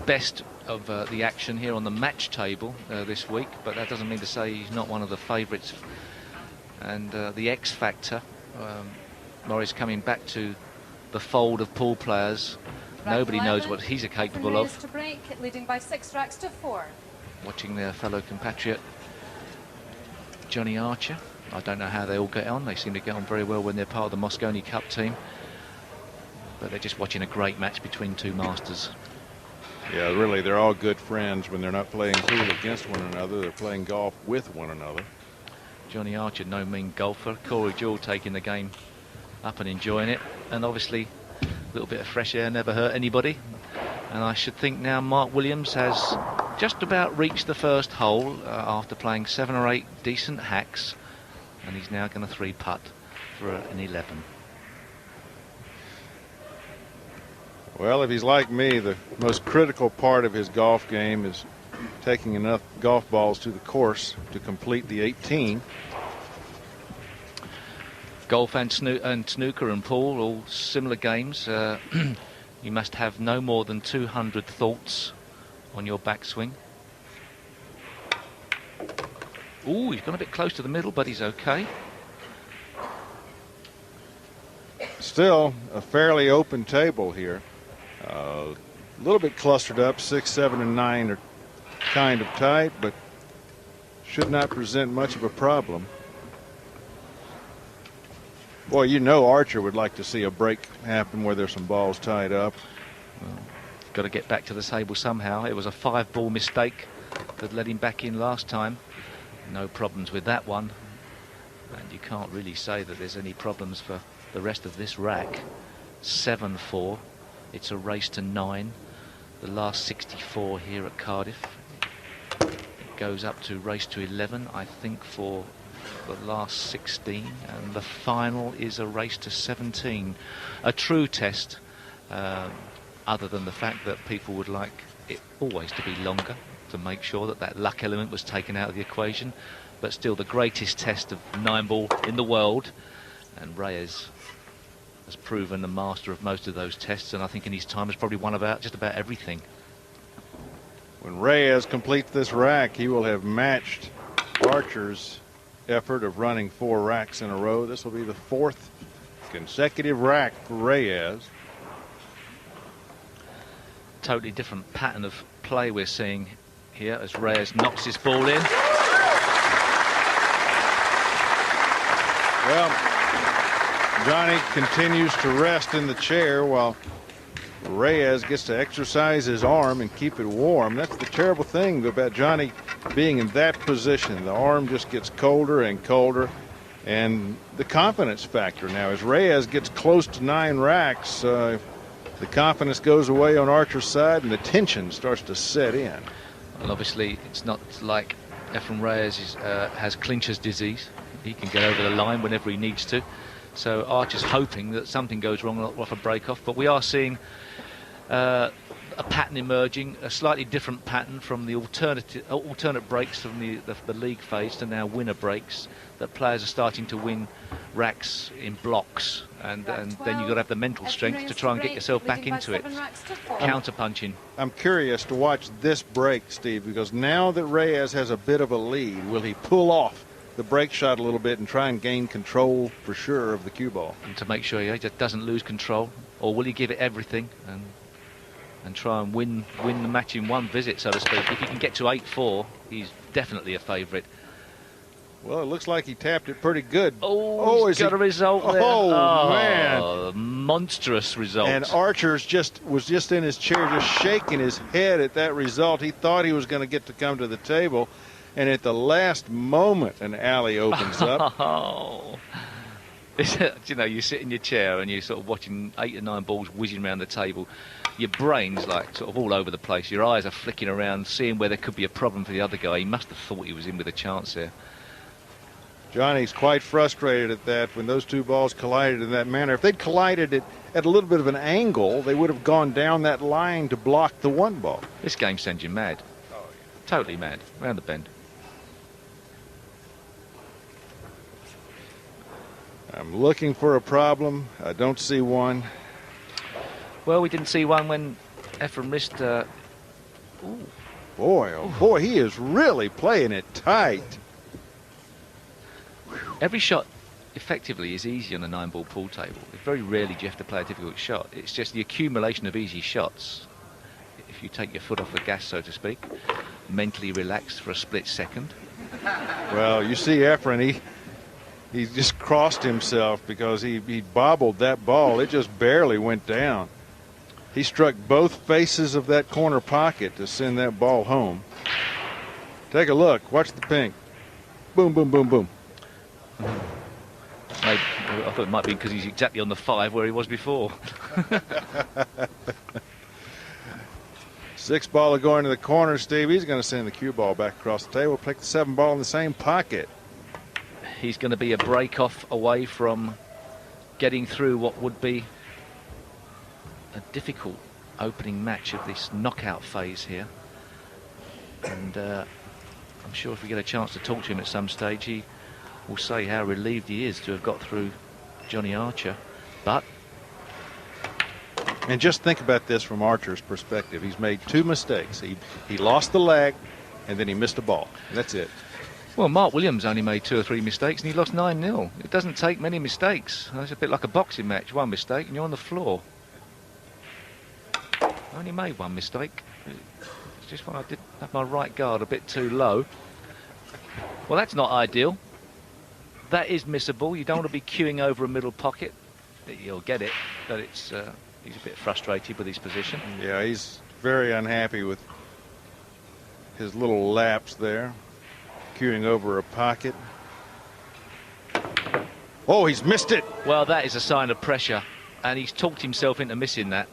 best of the action here on the match table this week, but that doesn't mean to say he's not one of the favourites. And the X factor, Morris coming back to the fold of pool players. Nobody knows what he's capable of. To break, leading by 6 racks to 4. Watching their fellow compatriot Johnny Archer. I don't know how they all get on. They seem to get on very well when they're part of the Mosconi Cup team. But they're just watching a great match between 2 masters. Yeah, really, they're all good friends when they're not playing pool against one another. They're playing golf with one another. Johnny Archer, no mean golfer. Corey Deuel taking the game up and enjoying it. And obviously, a little bit of fresh air never hurt anybody. And I should think now Mark Williams has just about reached the first hole after playing 7 or 8 decent hacks. And he's now going to 3-putt for an 11. Well, if he's like me, the most critical part of his golf game is taking enough golf balls to the course to complete the 18. Golf and snooker and pool, all similar games. You must have no more than 200 thoughts on your backswing. Ooh, he's gone a bit close to the middle, but he's okay. Still a fairly open table here. A little bit clustered up. 6, 7, and 9 are kind of tight, but should not present much of a problem. Boy, you know Archer would like to see a break happen where there's some balls tied up. Well, got to get back to the table somehow. It was a 5-ball mistake that led him back in last time. No problems with that one. And you can't really say that there's any problems for the rest of this rack. 7-4. It's a race to 9. The last 64 here at Cardiff. It goes up to race to 11, I think, for the last 16. And the final is a race to 17. A true test, other than the fact that people would like it always to be longer, to make sure that that luck element was taken out of the equation. But still the greatest test of 9-ball in the world. And Reyes has proven the master of most of those tests, and I think in his time has probably won just about everything. When Reyes completes this rack, he will have matched Archer's effort of running 4 racks in a row. This will be the 4th consecutive rack for Reyes. Totally different pattern of play we're seeing here as Reyes knocks his ball in. Well, Johnny continues to rest in the chair while Reyes gets to exercise his arm and keep it warm. That's the terrible thing about Johnny being in that position. The arm just gets colder and colder. And the confidence factor now, as Reyes gets close to 9 racks, the confidence goes away on Archer's side and the tension starts to set in. Well, obviously, it's not like Efren Reyes has clincher's disease. He can get over the line whenever he needs to. So Archer's hoping that something goes wrong off a break-off. But we are seeing a pattern emerging, a slightly different pattern from the alternate breaks from the league phase to now winner breaks, that players are starting to win racks in blocks. And then you've got to have the mental strength to try and get yourself back into it. Counter-punching. I'm curious to watch this break, Steve, because now that Reyes has a bit of a lead, will he pull off the break shot a little bit and try and gain control for sure of the cue ball? And to make sure he just doesn't lose control, or will he give it everything and try and win the match in one visit, so to speak? If he can get to 8-4, he's definitely a favourite. Well, it looks like he tapped it pretty good. Oh, he's got a result there. Oh, man. Monstrous result. And Archer's was just in his chair, just shaking his head at that result. He thought he was going to get to come to the table. And at the last moment, an alley opens up. Oh. You know, you sit in your chair and you're sort of watching 8 or 9 balls whizzing around the table. Your brain's like sort of all over the place. Your eyes are flicking around, seeing where there could be a problem for the other guy. He must have thought he was in with a chance there. Johnny's quite frustrated at that when those 2 balls collided in that manner. If they'd collided at a little bit of an angle, they would have gone down that line to block the 1 ball. This game sends you mad. Oh, yeah. Totally mad. Round the bend. I'm looking for a problem. I don't see one. Well, we didn't see one when Efren missed. Ooh. Boy, oh boy, he is really playing it tight. Every shot, effectively, is easy on a 9-ball pool table. Very rarely do you have to play a difficult shot. It's just the accumulation of easy shots. If you take your foot off the gas, so to speak, mentally relax for a split second. Well, you see Efren, he just crossed himself because he bobbled that ball. It just barely went down. He struck both faces of that corner pocket to send that ball home. Take a look. Watch the pink. Boom, boom, boom, boom. I thought it might be because he's exactly on the 5 where he was before. 6 baller going to the corner, Steve. He's going to send the cue ball back across the table. Pick the 7 ball in the same pocket. He's going to be a break-off away from getting through what would be a difficult opening match of this knockout phase here. And I'm sure if we get a chance to talk to him at some stage, he will say how relieved he is to have got through Johnny Archer. But and just think about this from Archer's perspective. He's made 2 mistakes. He lost the leg and then he missed a ball. That's it. Well, Mark Williams only made 2 or 3 mistakes and he lost 9-0. It doesn't take many mistakes. It's a bit like a boxing match. 1 mistake and you're on the floor. Only made 1 mistake. Just when I did have my right guard a bit too low. Well, that's not ideal. That is missable. You don't want to be queuing over a middle pocket. You'll get it, but it's he's a bit frustrated with his position. Yeah, he's very unhappy with his little lapse there, queuing over a pocket. Oh, he's missed it. Well, that is a sign of pressure, and he's talked himself into missing that.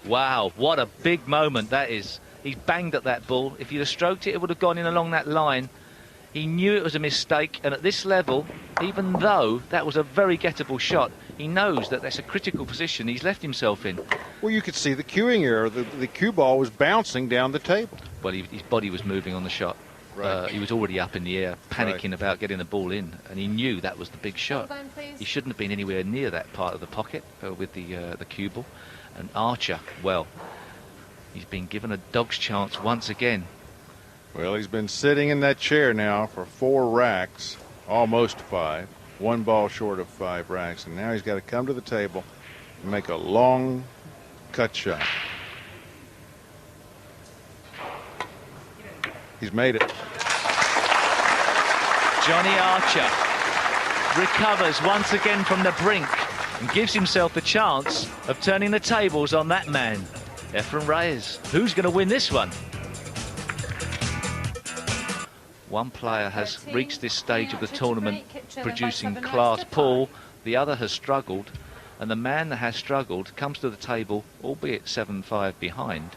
Wow, what a big moment that is. He's banged at that ball. If he'd have stroked it, it would have gone in along that line. He knew it was a mistake, and at this level, even though that was a very gettable shot, he knows that that's a critical position he's left himself in. Well, you could see the queuing error. The cue ball was bouncing down the table. Well, his body was moving on the shot. Right. He was already up in the air, panicking about getting the ball in, and he knew that was the big shot. Hold on, please. He shouldn't have been anywhere near that part of the pocket with the cue ball. And Archer, well, he's been given a dog's chance once again. Well, he's been sitting in that chair now for 4 racks, almost 5. 1 ball short of 5 racks, and now he's got to come to the table and make a long cut shot. He's made it. Johnny Archer recovers once again from the brink and gives himself the chance of turning the tables on that man, Efren Reyes. Who's going to win this one? One player has reached this stage of the tournament producing class pull, the other has struggled, and the man that has struggled comes to the table, albeit 7-5 behind,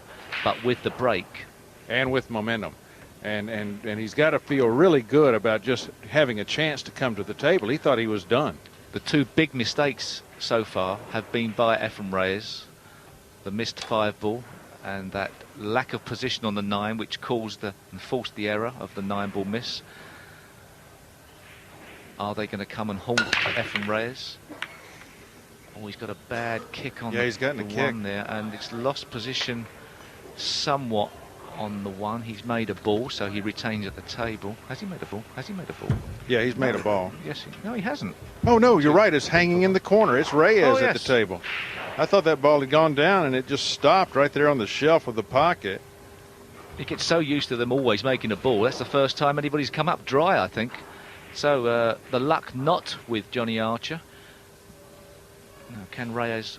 but with the break. And with momentum. And he's got to feel really good about just having a chance to come to the table. He thought he was done. The 2 big mistakes so far have been by Efren Reyes. The missed 5 ball and that lack of position on the 9, which caused and forced the error of the 9 ball miss. Are they going to come and haunt Efren Reyes? Oh, he's got a bad kick on he's gotten a kick 1 there, and it's lost position somewhat on the 1. He's made a ball, so he retains at the table. Has he made a ball? Has he made a ball? Yeah, he's made a ball. Yes. No, he hasn't. Oh, no, you're right. It's hanging in the corner. It's Reyes at the yes. table. I thought that ball had gone down, and it just stopped right there on the shelf of the pocket. He gets so used to them always making a ball. That's the first time anybody's come up dry, I think. So the luck not with Johnny Archer. Now, can Reyes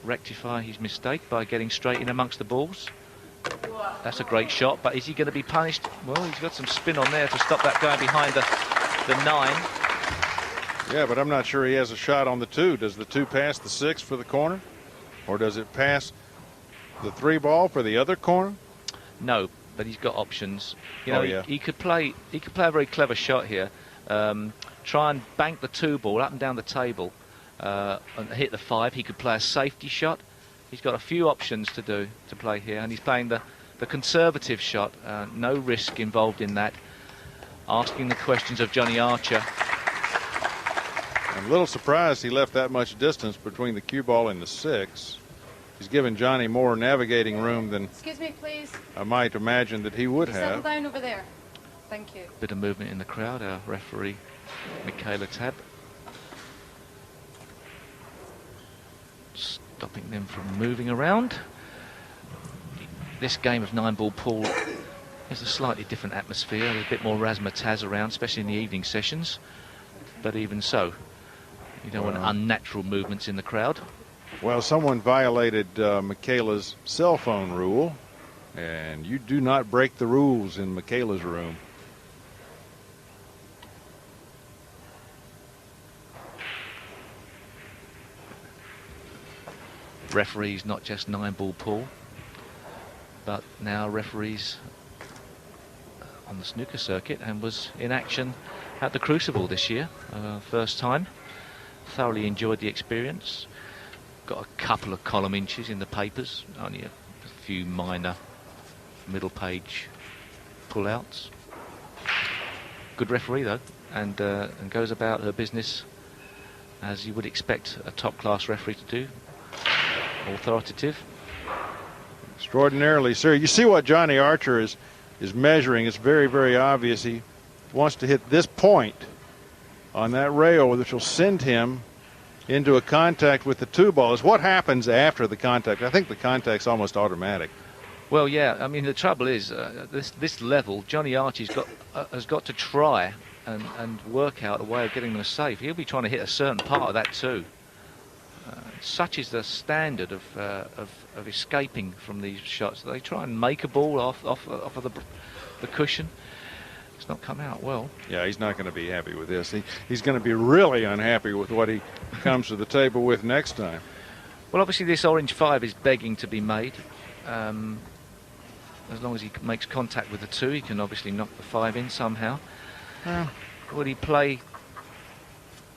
rectify his mistake by getting straight in amongst the balls? That's a great shot, but is he going to be punished? Well, he's got some spin on there to stop that going behind the 9. Yeah, but I'm not sure he has a shot on the 2. Does the 2 pass the 6 for the corner? Or does it pass the 3 ball for the other corner? No, but he's got options. You know, yeah. he could play a very clever shot here. Try and bank the 2 ball up and down the table and hit the 5. He could play a safety shot. He's got a few options to play here, and he's playing the conservative shot. No risk involved in that. Asking the questions of Johnny Archer. I'm a little surprised he left that much distance between the cue ball and the 6. He's given Johnny more navigating room than Excuse me, please. I might imagine that he would Settle have. down over there. Thank you. Bit of movement in the crowd. Our referee, Michaela Tab, stopping them from moving around. This game of 9-ball pool is a slightly different atmosphere. There's a bit more razzmatazz around, especially in the evening sessions. But even so, you don't want unnatural movements in the crowd. Well, someone violated Michaela's cell phone rule, and you do not break the rules in Michaela's room. Referees, not just 9-ball pool, but now referees on the snooker circuit, and was in action at the Crucible this year, first time. Thoroughly enjoyed the experience. Got a couple of column inches in the papers, only a few minor middle page pull-outs. Good referee though, and goes about her business as you would expect a top-class referee to do. Authoritative. Extraordinarily, sir. You see what Johnny Archer is measuring. It's very, very obvious. He wants to hit this point on that rail, which will send him into a contact with the 2 ball. Is what happens after the contact. I think the contact's almost automatic. Well, yeah. I mean, the trouble is, this level, Johnny Archie's has got to try and work out a way of getting them safe. He'll be trying to hit a certain part of that too. Such is the standard of escaping from these shots. They try and make a ball off of the cushion. It's not come out well. Yeah, he's not going to be happy with this. He's going to be really unhappy with what he comes to the table with next time. Well, obviously this orange 5 is begging to be made. As long as he makes contact with the 2, he can obviously knock the 5 in somehow. Would he play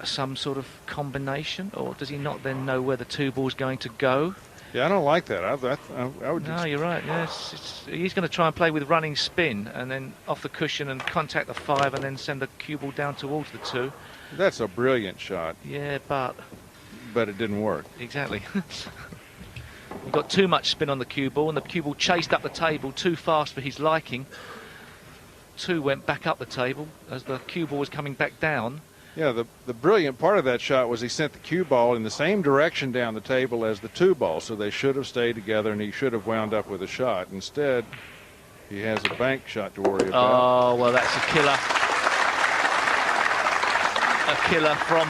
some sort of combination, or does he not then know where the 2 ball's going to go? Yeah, I don't like that. I would. No, you're right. Yes, he's going to try and play with running spin and then off the cushion and contact the 5 and then send the cue ball down towards the 2. That's a brilliant shot. Yeah, but it didn't work. Exactly. He got too much spin on the cue ball, and the cue ball chased up the table too fast for his liking. 2 went back up the table as the cue ball was coming back down. Yeah, the brilliant part of that shot was he sent the cue ball in the same direction down the table as the 2 ball, so they should have stayed together and he should have wound up with a shot. Instead, he has a bank shot to worry about. Oh, well, that's a killer. A killer from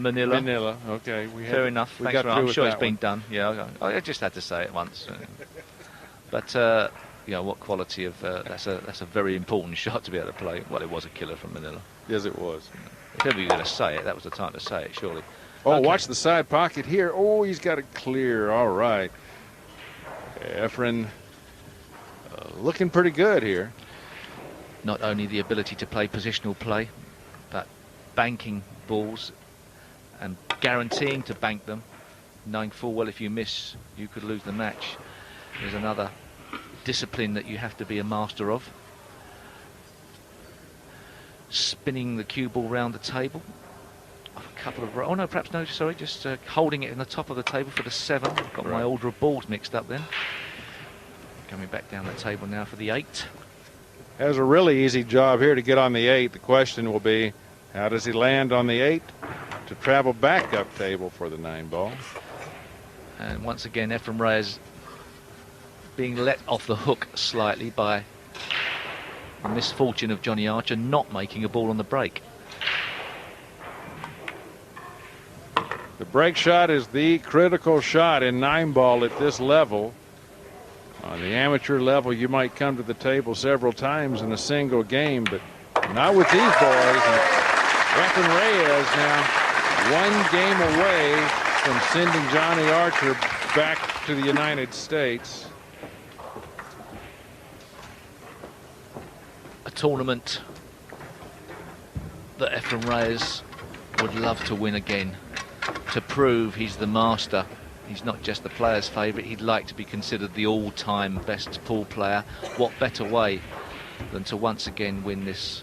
Manila. Manila, okay. Fair enough. Thanks for I'm sure it's been done. Yeah, I just had to say it once. But you know, what quality of that's a very important shot to be able to play. Well, it was a killer from Manila. Yes, it was. If ever you're going to say it, that was the time to say it, surely. Oh, Okay. Watch the side pocket here. Oh, he's got it clear. All right. Efren looking pretty good here. Not only the ability to play positional play, but banking balls and guaranteeing to bank them, knowing full well if you miss, you could lose the match. There's another discipline that you have to be a master of. Spinning the cue ball round the table. A couple of... Oh, no, perhaps no, sorry, just holding it in the top of the table for the 7. I've got my order of balls mixed up then. Coming back down the table now for the 8. Has a really easy job here to get on the 8. The question will be, how does he land on the 8 to travel back up table for the 9 ball? And once again, Efren Reyes being let off the hook slightly by the misfortune of Johnny Archer not making a ball on the break. The break shot is the critical shot in 9 ball at this level. On the amateur level, you might come to the table several times in a single game, but not with these boys. And Efren Reyes now 1 game away from sending Johnny Archer back to the United States. A tournament that Efren Reyes would love to win again, to prove he's the master. He's not just the players' favourite, he'd like to be considered the all-time best pool player. What better way than to once again win this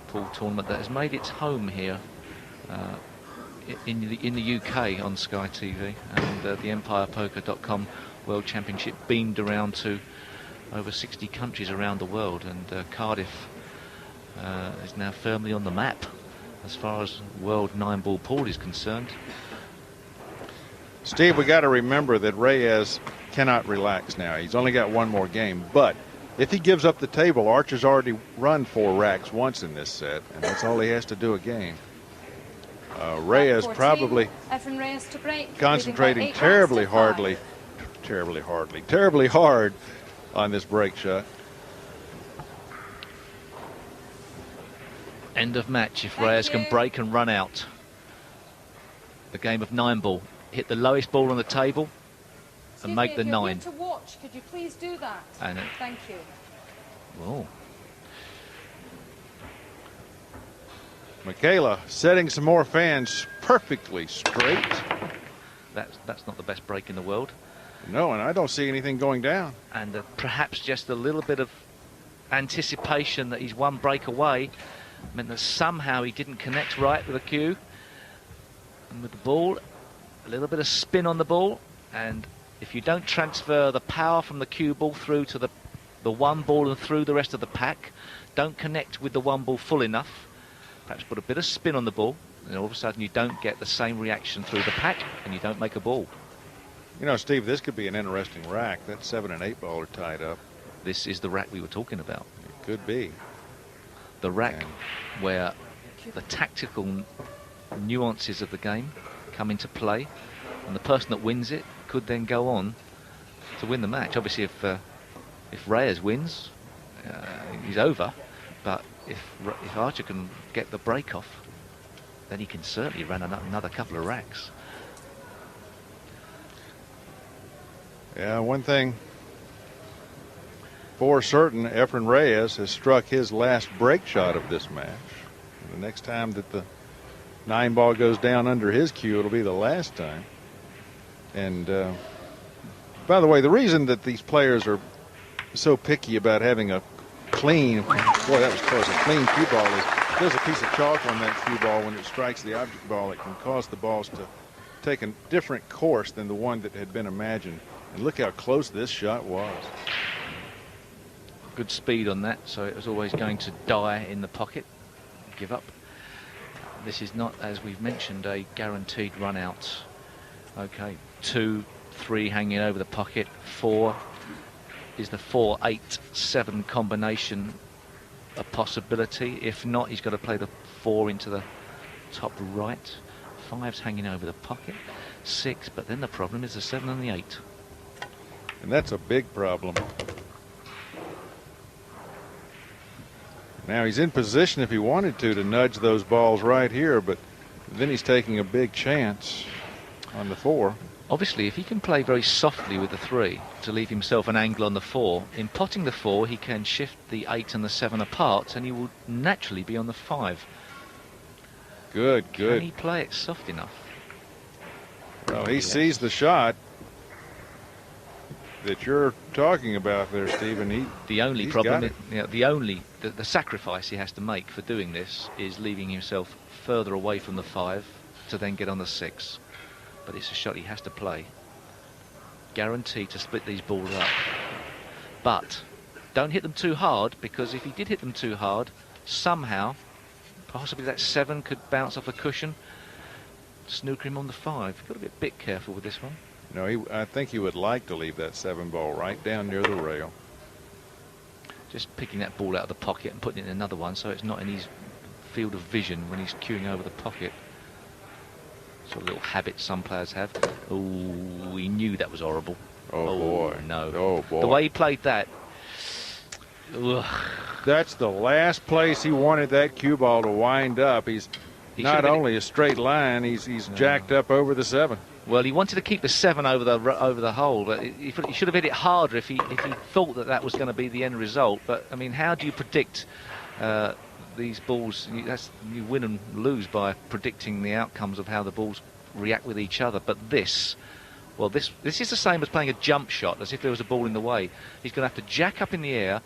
pool tournament that has made its home here in the UK on Sky TV, and the EmpirePoker.com World Championship beamed around to over 60 countries around the world, and Cardiff is now firmly on the map as far as world 9-ball pool is concerned. Steve, we got to remember that Reyes cannot relax now. He's only got 1 more game, but if he gives up the table, Archer's already run 4 racks once in this set, and that's all he has to do a game. Reyes probably Efren Reyes to break, concentrating terribly hard on this break shot. End of match if Reyes can break and run out. The game of 9-ball. Hit the lowest ball on the table and make the 9. To watch, could you please do that? And thank you. Oh. Michaela setting some more fans perfectly straight. That's not the best break in the world. No, and I don't see anything going down. And perhaps just a little bit of anticipation that he's 1 break away meant that somehow he didn't connect right with the cue. And with the ball, a little bit of spin on the ball, and if you don't transfer the power from the cue ball through to the 1 ball and through the rest of the pack, don't connect with the 1 ball full enough, perhaps put a bit of spin on the ball, and all of a sudden you don't get the same reaction through the pack and you don't make a ball. You know, Steve, this could be an interesting rack. That 7 and 8 ball are tied up. This is the rack we were talking about. It could be. The rack where the tactical nuances of the game come into play, and the person that wins it could then go on to win the match. Obviously, if Reyes wins, he's over. But if Archer can get the break off, then he can certainly run another couple of racks. Yeah, one thing for certain, Efren Reyes has struck his last break shot of this match. The next time that the 9 ball goes down under his cue, it'll be the last time. And by the way, the reason that these players are so picky about having a clean, boy, that was close, a clean cue ball is there's a piece of chalk on that cue ball when it strikes the object ball. It can cause the balls to take a different course than the one that had been imagined. And look how close this shot was. Good speed on that, so it was always going to die in the pocket, give up. This is not, as we've mentioned, a guaranteed run out. Okay, 2, 3 hanging over the pocket, 4 is the 4, 8, 7 combination a possibility. If not, he's got to play the 4 into the top right. 5's hanging over the pocket, 6, but then the problem is the 7 and the 8. And that's a big problem. Now he's in position if he wanted to nudge those balls right here, but then he's taking a big chance on the 4. Obviously, if he can play very softly with the 3 to leave himself an angle on the 4, in potting the 4 he can shift the 8 and the 7 apart and he will naturally be on the 5. Good. Can he play it soft enough? Well, he sees the shot that you're talking about there, Stephen. The only problem, the sacrifice he has to make for doing this is leaving himself further away from the 5 to then get on the 6. But it's a shot he has to play. Guaranteed to split these balls up. But don't hit them too hard, because if he did hit them too hard, somehow, possibly that 7 could bounce off a cushion, snooker him on the 5. You've got to be a bit careful with this one. No, I think he would like to leave that 7 ball right down near the rail. Just picking that ball out of the pocket and putting it in another one so it's not in his field of vision when he's queuing over the pocket. Sort of little habit some players have. Oh, he knew that was horrible. Oh boy. No. Oh boy. The way he played that. Ugh. That's the last place he wanted that cue ball to wind up. He not only a straight line, he's jacked up over the 7. Well, he wanted to keep the 7 over the hole, but he should have hit it harder if he thought that was going to be the end result. But I mean, how do you predict these balls? You win and lose by predicting the outcomes of how the balls react with each other. But this is the same as playing a jump shot, as if there was a ball in the way. He's going to have to jack up in the air,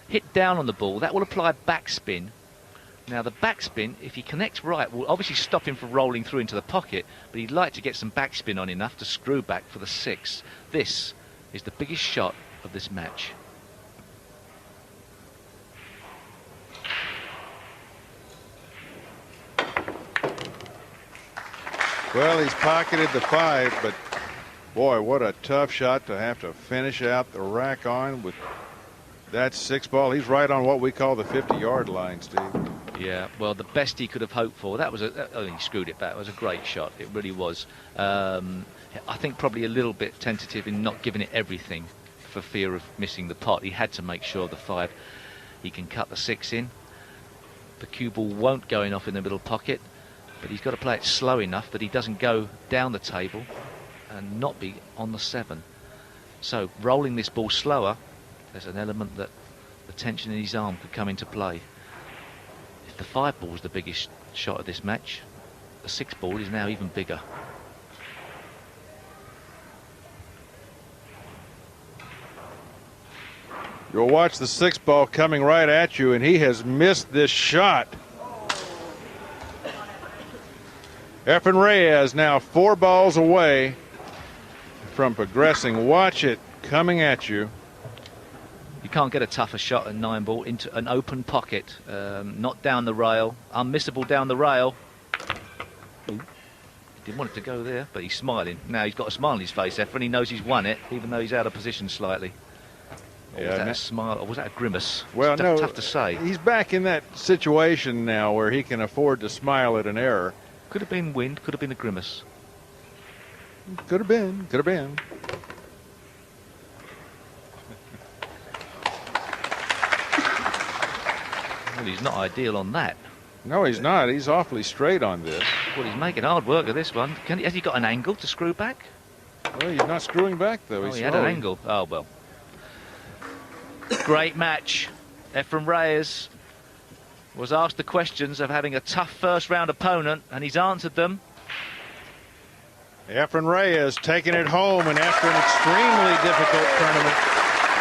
hit down on the ball. That will apply backspin. Now the backspin, if he connects right, will obviously stop him from rolling through into the pocket, but he'd like to get some backspin on enough to screw back for the 6. This is the biggest shot of this match. Well, he's pocketed the 5, but boy, what a tough shot to have to finish out the rack on with that 6 ball. He's right on what we call the 50-yard line, Steve. Yeah, well, the best he could have hoped for. He screwed it back. It was a great shot. It really was. I think probably a little bit tentative in not giving it everything for fear of missing the pot. He had to make sure the 5, he can cut the 6 in. The cue ball won't go in off in the middle pocket, but he's got to play it slow enough that he doesn't go down the table and not be on the 7. So rolling this ball slower, there's an element that the tension in his arm could come into play. If the 5 ball is the biggest shot of this match, the 6 ball is now even bigger. You'll watch the 6 ball coming right at you, and he has missed this shot. Efren Reyes now 4 balls away from progressing. Watch it coming at you. You can't get a tougher shot at 9 ball into an open pocket, not down the rail, unmissable down the rail. Ooh. Didn't want it to go there, but he's smiling. Now he's got a smile on his face, Efren. He knows he's won it, even though he's out of position slightly. Or was that a smile, or was that a grimace? Well, it's no, tough to say. He's back in that situation now where he can afford to smile at an error. Could have been wind, could have been a grimace. Could have been, could have been. Well, he's not ideal on that. No, he's not. He's awfully straight on this. Well, he's making hard work of this one. Has he got an angle to screw back? Well, he's not screwing back, though. Oh, He's he had an slowing. angle. Oh, well. Great match. Efren Reyes was asked the questions of having a tough first-round opponent, and he's answered them. Efren Reyes taking it home, and after an extremely difficult tournament,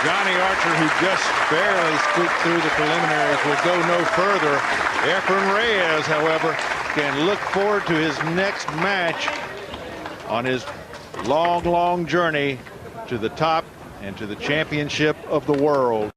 Johnny Archer, who just barely squeaked through the preliminaries, will go no further. Efren Reyes, however, can look forward to his next match on his long, long journey to the top and to the championship of the world.